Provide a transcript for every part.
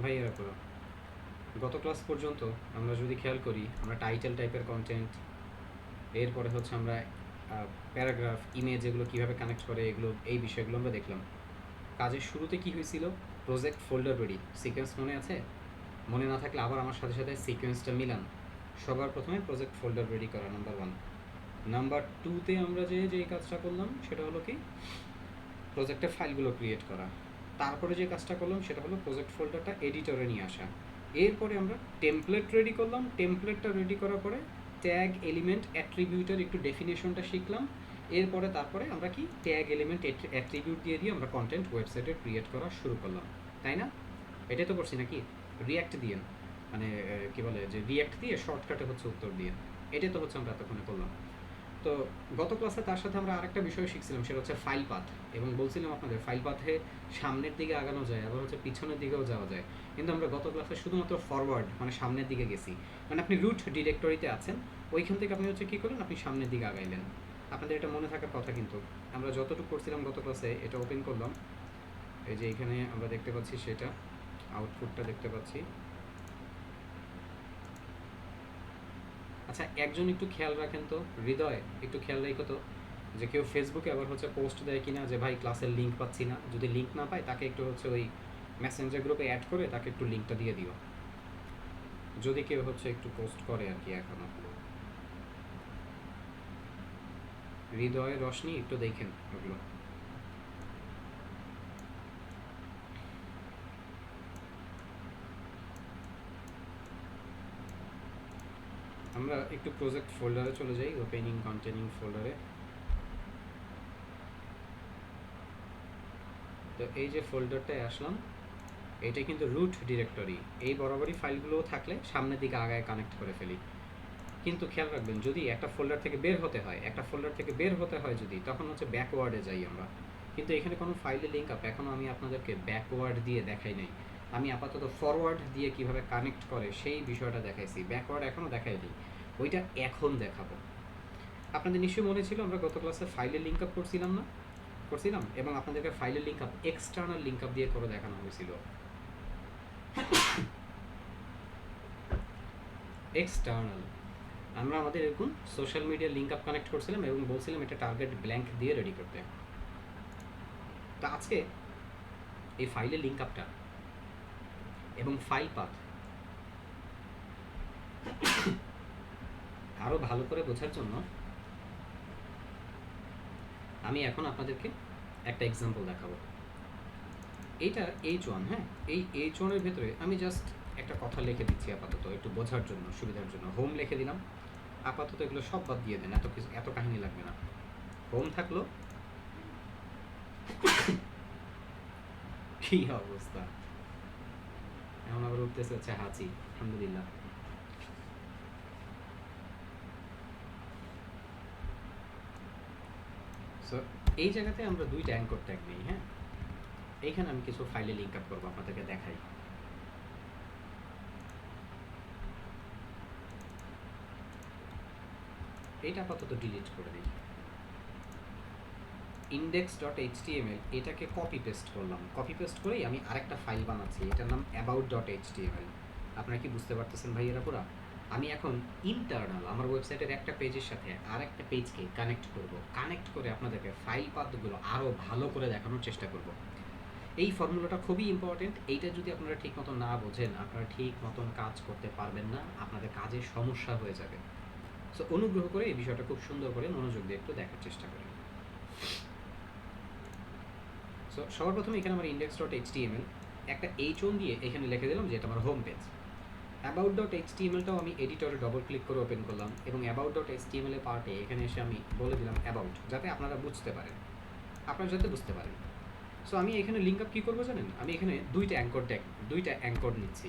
ভাইয়েরা পুরো গত ক্লাস পর্যন্ত আমরা যদি খেয়াল করি, আমরা টাইটেল টাইপের কন্টেন্ট, এরপরে হচ্ছে আমরা প্যারাগ্রাফ, ইমেজ এগুলো কীভাবে কানেক্ট করে, এগুলো এই বিষয়গুলো আমরা দেখলাম। কাজের শুরুতে কি হয়েছিল? প্রজেক্ট ফোল্ডার রেডি সিকোয়েন্স মনে আছে? মনে না থাকলে আবার আমার সাথে সাথে সিকোয়েন্সটা মিলান। সবার প্রথমে প্রজেক্ট ফোল্ডার রেডি করা নাম্বার 1। নাম্বার 2তে আমরা যে কাজটা করলাম সেটা হলো কি, প্রজেক্টের ফাইলগুলো ক্রিয়েট করা। তারপরে যে কাজটা করলাম সেটা হলো প্রজেক্ট ফোল্ডারটা এডিটরে নিয়ে আসা। এরপরে আমরা টেমপ্লেট রেডি করলাম। টেমপ্লেটটা রেডি করার পরে ট্যাগ এলিমেন্ট অ্যাট্রিবিউটের একটু ডেফিনেশনটা শিখলাম। তারপরে আমরা কি ট্যাগ এলিমেন্ট অ্যাট্রিবিউট দিয়ে আমরা কন্টেন্ট ওয়েবসাইটে ক্রিয়েট করা শুরু করলাম, তাই না? এটাই তো করছি নাকি? রিয়্যাক্ট দিয়ে, মানে কি বলে যে রিয়্যাক্ট দিয়ে শর্টকাটে হচ্ছে উত্তর দিয়ে, এটাই তো হচ্ছে আমরা এতক্ষণে করলাম। তো গত ক্লাসে তার সাথে আমরা আরেকটা বিষয় শিখছিলাম, সেটা হচ্ছে ফাইল পাথ। এবং বলছিলাম আপনাদের ফাইল পাথে সামনের দিকে আগানো যায়, আবার হচ্ছে পিছনের দিকেও যাওয়া যায়। কিন্তু আমরা গত ক্লাসে শুধুমাত্র ফরওয়ার্ড মানে সামনের দিকে গেছি। মানে আপনি রুট ডিরেক্টরিতে আছেন, ওইখান থেকে আপনি হচ্ছে কী করলেন, আপনি সামনের দিকে আগাইলেন। আপনাদের এটা মনে থাকার কথা। কিন্তু আমরা যতটুকু করছিলাম গত ক্লাসে, এটা ওপেন করলাম, এই যে এখানে আমরা দেখতে পাচ্ছি, সেটা আউটপুটটা দেখতে পাচ্ছি। আচ্ছা, একজন একটু খেয়াল রাখেন তো, হৃদয় একটু খেয়াল রাখো তো, যে কেউ ফেসবুকে আবার হচ্ছে পোস্ট দেয় কিনা যে ভাই ক্লাসের লিঙ্ক পাচ্ছি না। যদি লিঙ্ক না পায় তাকে একটু হচ্ছে ওই মেসেঞ্জার গ্রুপে অ্যাড করে তাকে একটু লিঙ্কটা দিয়ে দিও, যদি কেউ হচ্ছে একটু পোস্ট করে আর কি। এখনো হৃদয়, রশনি একটু দেখেন ওগুলো। আমরা একটু প্রজেক্ট ফোল্ডারে চলে যাই, ওপেনিং কন্টেনিং ফোল্ডারে। তো এই যে ফোল্ডারটায় আসলাম, এটা কিন্তু রুট ডিরেক্টরি। এই বরাবরই ফাইলগুলোও থাকলে সামনের দিকে আগায় কানেক্ট করে ফেলি। কিন্তু খেয়াল রাখবেন, যদি একটা ফোল্ডার থেকে বের হতে হয় যদি, তখন হচ্ছে ব্যাকওয়ার্ডে যাই আমরা। কিন্তু এখানে কোনো ফাইলের লিঙ্ক আপ এখনও আমি আপনাদেরকে ব্যাকওয়ার্ড দিয়ে দেখাই নাই। আমি আপাতত ফরওয়ার্ড দিয়ে কিভাবে কানেক্ট করে সেই বিষয়টা দেখাইছি, ব্যাকওয়ার্ড এখনও দেখাই দিই, ওইটা এখন দেখাবো। আপনাদের নিশ্চয়ই মনে ছিল আমরা গত ক্লাসে ফাইলের লিঙ্ক আপ করছিলাম, এবং আপনাদেরকে ফাইলের link up external link up দিয়ে করে দেখানো হয়েছিল। এক্সটার্নাল, আমরা আমাদের এরকম social media link up connect করছিলাম এবং বলছিলাম এটা টার্গেট ব্ল্যাঙ্ক দিয়ে রেডি করতে। তো আজকে এই ফাইলের লিঙ্ক আপটা এবং ফাইল পাথ আরও ভালো করে বোঝার জন্য আমি এখন আপনাদেরকে একটা এক্সাম্পল দেখাবো। এইটা H1, হ্যাঁ, এই H1-এর ভেতরে আমি জাস্ট একটা কথা লিখে দিচ্ছি আপাতত, একটু বোঝার জন্য, সুবিধার জন্য। হোম লিখে দিলাম। আপাতত এগুলো সব বাদ দিয়ে দেন, এত কাহিনী লাগবে না। হোম থাকলো। কী অবস্থা, এখন আবার উঠতেছে হচ্ছে হাঁচি। আলহামদুলিল্লাহ। সো এই জায়গাতে আমরা দুইটা অ্যাঙ্কর ট্যাগ নিই, হ্যাঁ। এইখানে আমি কিছু ফাইলে লিঙ্ক আপ করবো, আপনাদেরকে দেখাই। এইটা আপাতত ডিলিট করে দিই। index.html এটাকে কপি পেস্ট করলাম। কপি পেস্ট করেই আমি আরেকটা ফাইল বানাচ্ছি, এটার নাম about.html। আপনারা কি বুঝতে পারতেছেন ভাইয়েরা পুরা? আমি এখন ইন্টারনাল আমার ওয়েবসাইটের একটা পেজের সাথে আরেকটা পেজকে কানেক্ট করে আপনাদেরকে ফাইল পাথগুলো আরও ভালো করে দেখানোর চেষ্টা করব। এই ফর্মুলাটা খুবই ইম্পর্টেন্ট। এইটা যদি আপনারা ঠিক মতো না বোঝেন, আপনারা ঠিক মতন কাজ করতে পারবেন না, আপনাদের কাজে সমস্যা হয়ে যাবে। সো অনুগ্রহ করে এই বিষয়টা খুব সুন্দর করে মনোযোগ দিয়ে একটু দেখার চেষ্টা করেন। সো সবার প্রথমে এখানে আমার index.html একটা H1 দিয়ে এখানে লিখে দিলাম যে এটা আমার হোম পেজ। about.htmlটাও আমি এডিটরে ডবল ক্লিক করে ওপেন করলাম এবং about.html এর পার্টে এখানে এসে আমি বলে দিলাম অ্যাবাউট, যাতে আপনারা বুঝতে পারেন। সো আমি এখানে লিঙ্ক আপ কী করবো জানেন? আমি এখানে দুইটা অ্যাঙ্কর নিচ্ছি।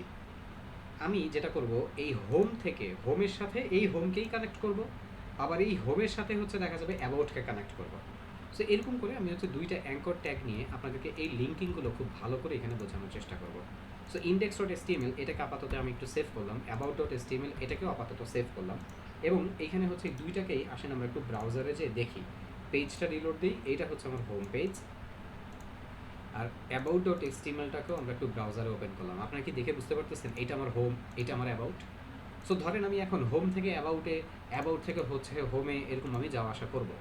আমি যেটা করব, এই হোম থেকে হোমের সাথে এই হোমকেই কানেক্ট করব, আবার এই হোমের সাথে হচ্ছে দেখা যাবে অ্যাবাউটকে কানেক্ট করব। সো এরকম করে আমি হচ্ছে দুইটা অ্যাঙ্কর ট্যাগ নিয়ে আপনাদেরকে এই লিঙ্কিংগুলো খুব ভালো করে এখানে বোঝানোর চেষ্টা করব। সো index.html এটাকে আপাতত আমি একটু সেভ করলাম, about.html এটাকেও আপাতত সেভ করলাম, এবং এইখানে হচ্ছে দুইটাকেই আসেন আমরা একটু ব্রাউজারে যে দেখি। পেজটা রিলোড দিই, এইটা হচ্ছে আমার হোম পেজ। আর অ্যাবাউট ডট এসটিএমএলটাকেও আমরা একটু ব্রাউজারে ওপেন করলাম। আপনারা কি দেখে বুঝতে পারতেছেন এটা আমার হোম, এটা আমার অ্যাবাউট। সো ধরেন আমি এখন হোম থেকে অ্যাবাউটে, অ্যাবাউট থেকে হচ্ছে হোমে, এরকম আমি যাওয়া আসা করবো।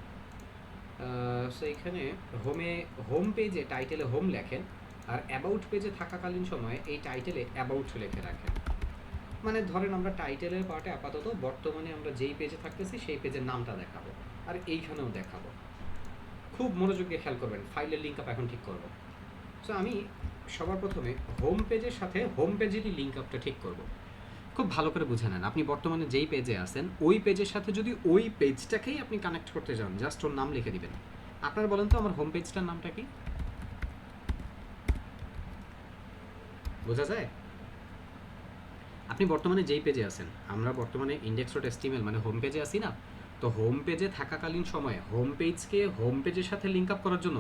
সো এখানে হোম পেজে টাইটেলে হোম লেখেন, আর অ্যাবাউট পেজে থাকাকালীন সময়ে এই টাইটেলে অ্যাবাউট লিখে রাখেন। মানে ধরেন আমরা টাইটেলের পার্টে আপাতত বর্তমানে আমরা যেই পেজে থাকতেছি সেই পেজের নামটা দেখাবো, আর এইখানেও দেখাবো। খুব মনোযোগ দিয়ে খেয়াল করবেন, ফাইলের লিঙ্ক আপ এখন ঠিক করব। সো আমি সবার প্রথমে হোম পেজের সাথে হোম পেজেরই লিঙ্ক আপটা ঠিক করব। খুব ভালো করে বুঝে নেন, আপনি বর্তমানে যেই পেজে আছেন ওই পেজের সাথে যদি ওই পেজটাকেই আপনি কানেক্ট করতে চান, জাস্ট ওর নাম লিখে দিবেন। আপনারা বলেন তো আমার হোম পেজটার নামটা কি? বোঝা যায়? আপনি বর্তমানে যেই পেজে আছেন, আমরা বর্তমানে index.html মানে হোম পেজে আছি না? তো হোম পেজে থাকাকালীন সময়ে হোম পেজকে হোম পেজের সাথে লিঙ্ক আপ করার জন্য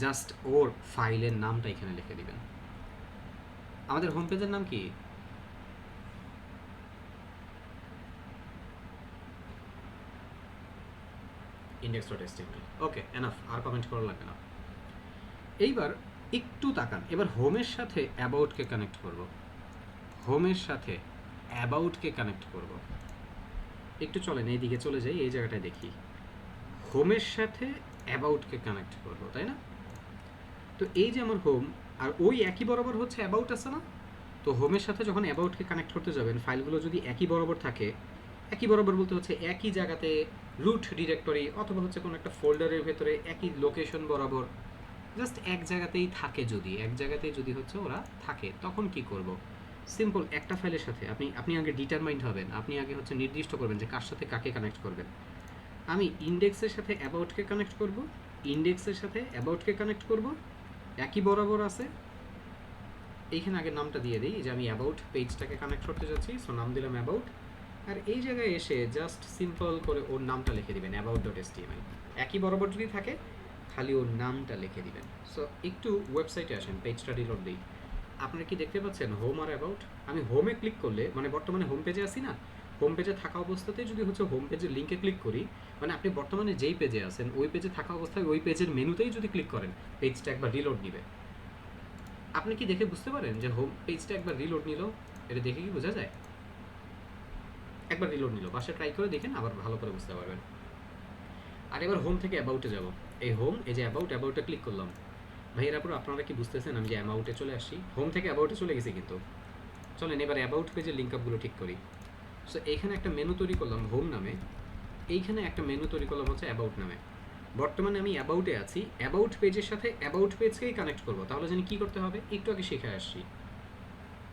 জাস্ট ওর ফাইলের নামটা এখানে লিখে দিবেন। আমাদের হোম পেজের নাম কি? index.html। ওকে, এনাফ, আর কমেন্ট করা লাগবে না। এইবার একটু তাকান, এবার হোমের সাথে অ্যাবাউটকে কানেক্ট করব। হোমের সাথে অ্যাবাউটকে কানেক্ট করব। একটু চলেন এইদিকে চলে যাই, এই জায়গাটায় দেখি। হোমের সাথে অ্যাবাউটকে কানেক্ট করব, তাই না? তো এই যে আমার হোম, আর ওই একই বরাবর হচ্ছে অ্যাবাউট আছে না? তো হোমের সাথে যখন অ্যাবাউটকে কানেক্ট করতে যাবেন, ফাইলগুলো যদি একই বরাবর থাকে, একই বরাবর বলতে হচ্ছে একই জায়গাতে রুট ডিরেক্টরি অথবা হচ্ছে কোনো একটা ফোল্ডারের ভেতরে একই লোকেশন বরাবর, জাস্ট এক জায়গাতেই থাকে, যদি এক জায়গাতেই যদি হচ্ছে ওরা থাকে, তখন কি করব? সিম্পল, একটা ফাইলের সাথে আপনি আগে ডিটারমাইন্ড হবেন, আপনি আগে হচ্ছে নির্দিষ্ট করবেন যে কার সাথে কাকে কানেক্ট করবেন। আমি ইন্ডেক্সের সাথে অ্যাবাউটকে কানেক্ট করব, ইন্ডেক্সের সাথে অ্যাবাউটকে কানেক্ট করব, একই বরাবর আছে। এইখানে আগে নামটা দিয়ে দিই যে আমি অ্যাবাউট পেজটাকে কানেক্ট করতে যাচ্ছি, সো নাম দিলাম অ্যাবাউট। আর এই জায়গায় এসে জাস্ট সিম্পল করে ওর নামটা লিখে দিবেন, about.html। একই বরাবর যদি থাকে খালি ওর নামটা লিখে দিবেন। সো একটু ওয়েবসাইটে আসেন, পেজটা রিলোড দিই। আপনারা কি দেখতে পাচ্ছেন হোম আর অ্যাবাউট? আমি হোমে ক্লিক করলে, মানে বর্তমানে হোম পেজে আছি না, হোম পেজে থাকা অবস্থাতে যদি হচ্ছে হোম পেজের লিঙ্কে ক্লিক করি, মানে আপনি বর্তমানে যেই পেজে আছেন ওই পেজে থাকা অবস্থায় ওই পেজের মেনুতেই যদি ক্লিক করেন, পেজটা একবার রিলোড নিবে। আপনি কি দেখে বুঝতে পারেন যে হোম পেজটা একবার রিলোড নিল? এটা দেখে কি বোঝা যায়? একবার রিলোড নিল, বাসায় ট্রাই করে দেখেন, আবার ভালো করে বুঝতে পারবেন। আর এবার হোম থেকে অ্যাবাউটে যাব। এই হোম, এই যে অ্যাবাউটে ক্লিক করলাম। ভাইয়েরা পুরো আপনারা কি বুঝতেছেন আমি যে অ্যাবাউটে চলে আসছি? হোম থেকে অ্যাবাউটে চলে গেছি কিন্তু। চলেন এবার অ্যাবাউট পেজের লিঙ্ক আপগুলো ঠিক করি। সো এইখানে একটা মেনু তৈরি করলাম হোম নামে, এইখানে একটা মেনু তৈরি করলাম হচ্ছে অ্যাবাউট নামে। বর্তমানে আমি অ্যাবাউটে আছি, অ্যাবাউট পেজের সাথে অ্যাবাউট পেজকেই কানেক্ট করব। তাহলে জানি কী করতে হবে, একটু আগে শিখে আসছি।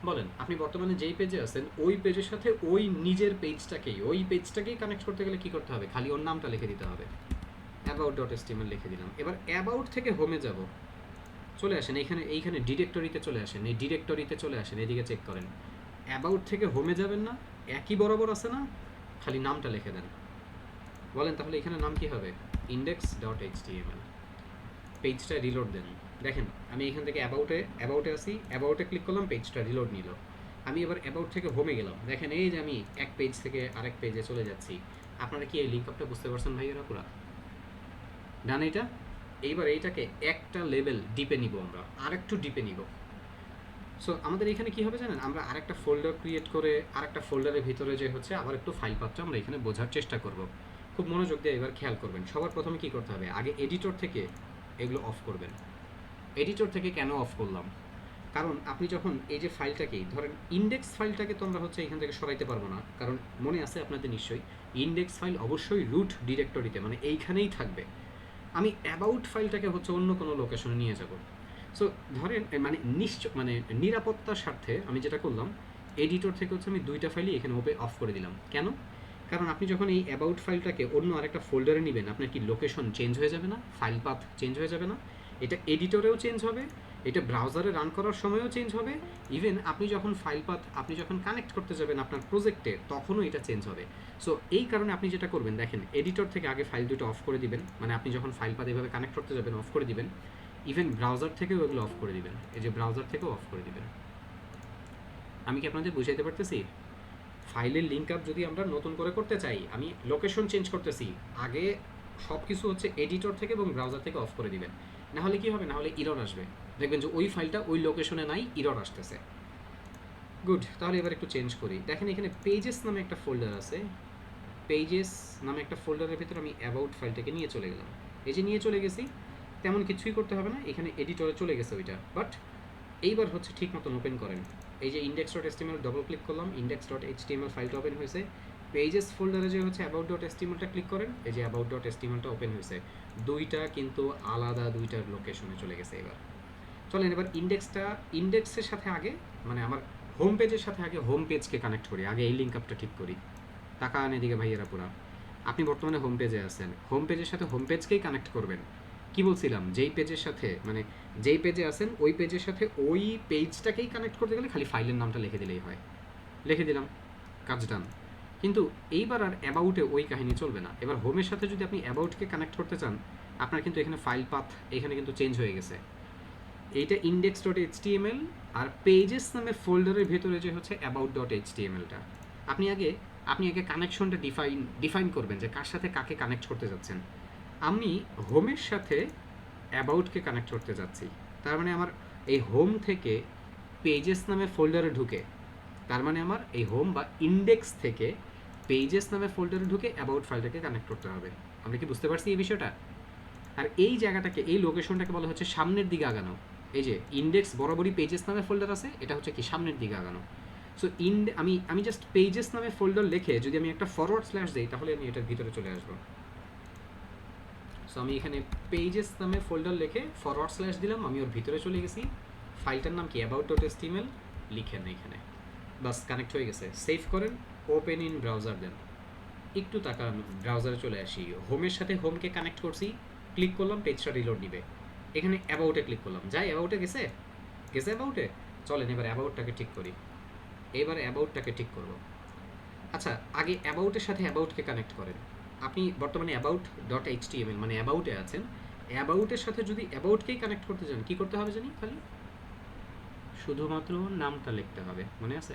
বলেন, আপনি বর্তমানে যেই পেজে আছেন ওই পেজের সাথে ওই নিজের পেজটাকেই কানেক্ট করতে গেলে কী করতে হবে? খালি ওর নামটা লিখে দিতে হবে, about.html লিখে দিলাম। এবার অ্যাবাউট থেকে হোমে যাব। চলে আসেন এইখানে ডিরেক্টরিতে চলে আসেন, এই ডিরেক্টরিতে চলে আসেন, এদিকে চেক করেন। অ্যাবাউট থেকে হোমে যাবেন না, একই বরাবর আছে না, খালি নামটা লিখে দেন। বলেন তাহলে এখানে নাম কি হবে? index.html। পেজটা রিলোড দেন। দেখেন আমি এখান থেকে অ্যাবাউটে আসি, অ্যাবাউটে ক্লিক করলাম, পেজটা রিলোড নিল। আমি এবার অ্যাবাউট থেকে হোমে গেলাম, দেখেন এই যে আমি এক পেজ থেকে আরেক পেজে চলে যাচ্ছি। আপনারা কি এই লিঙ্ক আপটা বুঝতে পারছেন ভাইয়েরা পুরা? ডান এটা? এইবার এইটাকে একটা লেভেল ডিপে নিব, আমরা আরেকটু ডিপে নিব। সো আমাদের এখানে কি হবে জানেন, আমরা আরেকটা ফোল্ডার ক্রিয়েট করে আরেকটা ফোল্ডারের ভিতরে যে হচ্ছে আবার একটু ফাইল পাথটা আমরা এখানে বোঝার চেষ্টা করব। খুব মনোযোগ দিয়ে এবার খেয়াল করবেন। সবার প্রথমে কি করতে হবে, আগে এডিটর থেকে এগুলো অফ করবেন। এডিটর থেকে কেন অফ করলাম? কারণ আপনি যখন এই যে ফাইলটাকেই ধরেন, ইন্ডেক্স ফাইলটাকে তো আমরা হচ্ছে এখান থেকে সরাইতে পারবো না, কারণ মনে আছে আপনাদের নিশ্চয়ই ইন্ডেক্স ফাইল অবশ্যই রুট ডিরেক্টরিতে, মানে এইখানেই থাকবে। আমি অ্যাবাউট ফাইলটাকে হচ্ছে অন্য কোনো লোকেশনে নিয়ে যাব। সো ধরেন মানে নিরাপত্তার স্বার্থে আমি যেটা করলাম, এডিটর থেকে হচ্ছে আমি দুইটা ফাইলই এখানে অফ করে দিলাম। কেন? কারণ আপনি যখন এই অ্যাবাউট ফাইলটাকে অন্য আরেকটা ফোল্ডারে নেবেন, আপনার কি লোকেশন চেঞ্জ হয়ে যাবে না? ফাইল পাথ চেঞ্জ হয়ে যাবে না? এটা এডিটরেও চেঞ্জ হবে, এটা ব্রাউজারে রান করার সময়ও চেঞ্জ হবে, ইভেন আপনি যখন আপনি যখন কানেক্ট করতে যাবেন আপনার প্রজেক্টে, তখনও এটা চেঞ্জ হবে। সো এই কারণে আপনি যেটা করবেন, দেখেন এডিটর থেকে আগে ফাইল দুটো অফ করে দিবেন, মানে আপনি যখন ফাইল পাথ এভাবে কানেক্ট করতে যাবেন অফ করে দিবেন। ইভেন ব্রাউজার থেকেও এগুলো অফ করে দিবেন, এই যে ব্রাউজার থেকেও অফ করে দিবেন। আমি কি আপনাদের বুঝাইতে পারতেছি? ফাইলের লিঙ্ক আপ যদি আমরা নতুন করে করতে চাই, আমি লোকেশন চেঞ্জ করতেছি, আগে সব কিছু হচ্ছে এডিটর থেকে এবং ব্রাউজার থেকে অফ করে দিবেন। না হলে কি হবে, না হলে ইরর আসবে। দেখবেন যে ওই ফাইলটা ওই লোকেশনে নাই, ইরর আসতেছে। গুড, তাহলে এবার একটু চেঞ্জ করি। দেখেন এখানে পেজেস নামে একটা ফোল্ডার আছে, পেজেস নামে একটা ফোল্ডারের ভিতরে আমি অ্যাবাউট ফাইলটাকে নিয়ে চলে গেলাম। এই যে নিয়ে চলে গেছি, তেমন কিছুই করতে হবে না, এখানে এডিটরে চলে গেছে ওইটা। বাট এইবার হচ্ছে ঠিক মতন ওপেন করেন। এই যে index dot HTML double click করলাম, ইন্ডেক্স ডট এইচটিএমএল ফাইলটা ওপেন হয়েছে। পেজেস ফোল্ডারে যে হচ্ছে অ্যাবাউট ডট এসটিএমএলটা ক্লিক করেন, এই যে অ্যাবাউট ডট এসটিএমএলটা ওপেন হয়েছে। দুইটা কিন্তু আলাদা দুইটার লোকেশনে চলে গেছে। এবার চলেন এবার ইন্ডেক্সের সাথে আগে মানে আমার হোম পেজের সাথে আগে হোম পেজকে কানেক্ট করি। আগে এই লিঙ্ক আপটা ঠিক করি। টাকা আনে দিকে ভাইয়েরা পুরা। আপনি বর্তমানে হোম পেজে আছেন, হোম পেজের সাথে হোম পেজকেই কানেক্ট করবেন। কি বলছিলাম, যেই পেজের সাথে মানে যেই পেজে আছেন ওই পেজের সাথে ওই পেজটাকেই কানেক্ট করতে গেলে খালি ফাইলের নামটা লিখে দিলেই হয়। লিখে দিলাম, কাজ ডান। কিন্তু এইবার আর অ্যাবাউটে ওই কাহিনী চলবে না। এবার হোমের সাথে যদি আপনি অ্যাবাউটকে কানেক্ট করতে চান, আপনার কিন্তু এখানে ফাইল পাথ এখানে কিন্তু চেঞ্জ হয়ে গেছে। এইটা ইন্ডেক্স ডট এইচটিএমএল আর পেজেস নামে ফোল্ডারের ভেতরে যে হচ্ছে অ্যাবাউট ডট এইচটিএমএলটা, আপনি আগে কানেকশনটা ডিফাইন করবেন যে কার সাথে কাকে কানেক্ট করতে যাচ্ছেন। আমি হোমের সাথে অ্যাবাউটকে কানেক্ট করতে যাচ্ছি, তার মানে আমার এই হোম থেকে পেজেস নামে ফোল্ডারে ঢুকে, তার মানে আমার এই হোম বা ইন্ডেক্স থেকে পেজেস নামে ফোল্ডারে ঢুকে অ্যাবাউট ফাইলটাকে কানেক্ট করতে হবে। আমরা কি বুঝতে পারছি এই বিষয়টা? আর এই জায়গাটাকে, এই লোকেশনটাকে বলা হচ্ছে সামনের দিকে আগানো। এই যে ইন্ডেক্স বরাবরই পেজেস নামে ফোল্ডার আছে, এটা হচ্ছে কি সামনের দিকে আগানো। সো আমি জাস্ট পেজেস নামে ফোল্ডার লিখে যদি আমি একটা ফরওয়ার্ড স্ল্যাশ দিই, তাহলে আমি এটার ভিতরে চলে আসবো। সো আমি এখানে পেজেস নামে ফোল্ডার লিখে ফরওয়ার্ড স্ল্যাশ দিলাম, আমি ওর ভিতরে চলে গেছি। ফাইলটার নাম কি, অ্যাবাউট ডট এসটিএমএল লিখেন এখানে, বাস কানেক্ট হয়ে গেছে। সেভ করেন, ওপেন ইন ব্রাউজার দেন। একটু টাকা ব্রাউজারে চলে আসি, হোমের সাথে হোমকে কানেক্ট করছি, ক্লিক করলাম, পেজটা রিলোড নিবে। এখানে অ্যাবাউটে ক্লিক করলাম, যাই অ্যাবাউটে গেছে অ্যাবাউটে। চলেন এবার অ্যাবাউটটাকে ঠিক করি। এবার অ্যাবাউটটাকে ঠিক করব। আচ্ছা, আগে অ্যাবাউটের সাথে অ্যাবাউটকে কানেক্ট করেন। আপনি বর্তমানে অ্যাবাউট ডট এইচটিএমএল মানে অ্যাবাউটে আছেন, অ্যাবাউটের সাথে যদি অ্যাবাউটকেই কানেক্ট করতে চান, কী করতে হবে জানি, খালি শুধুমাত্র নামটা লিখতে হবে, মনে আছে?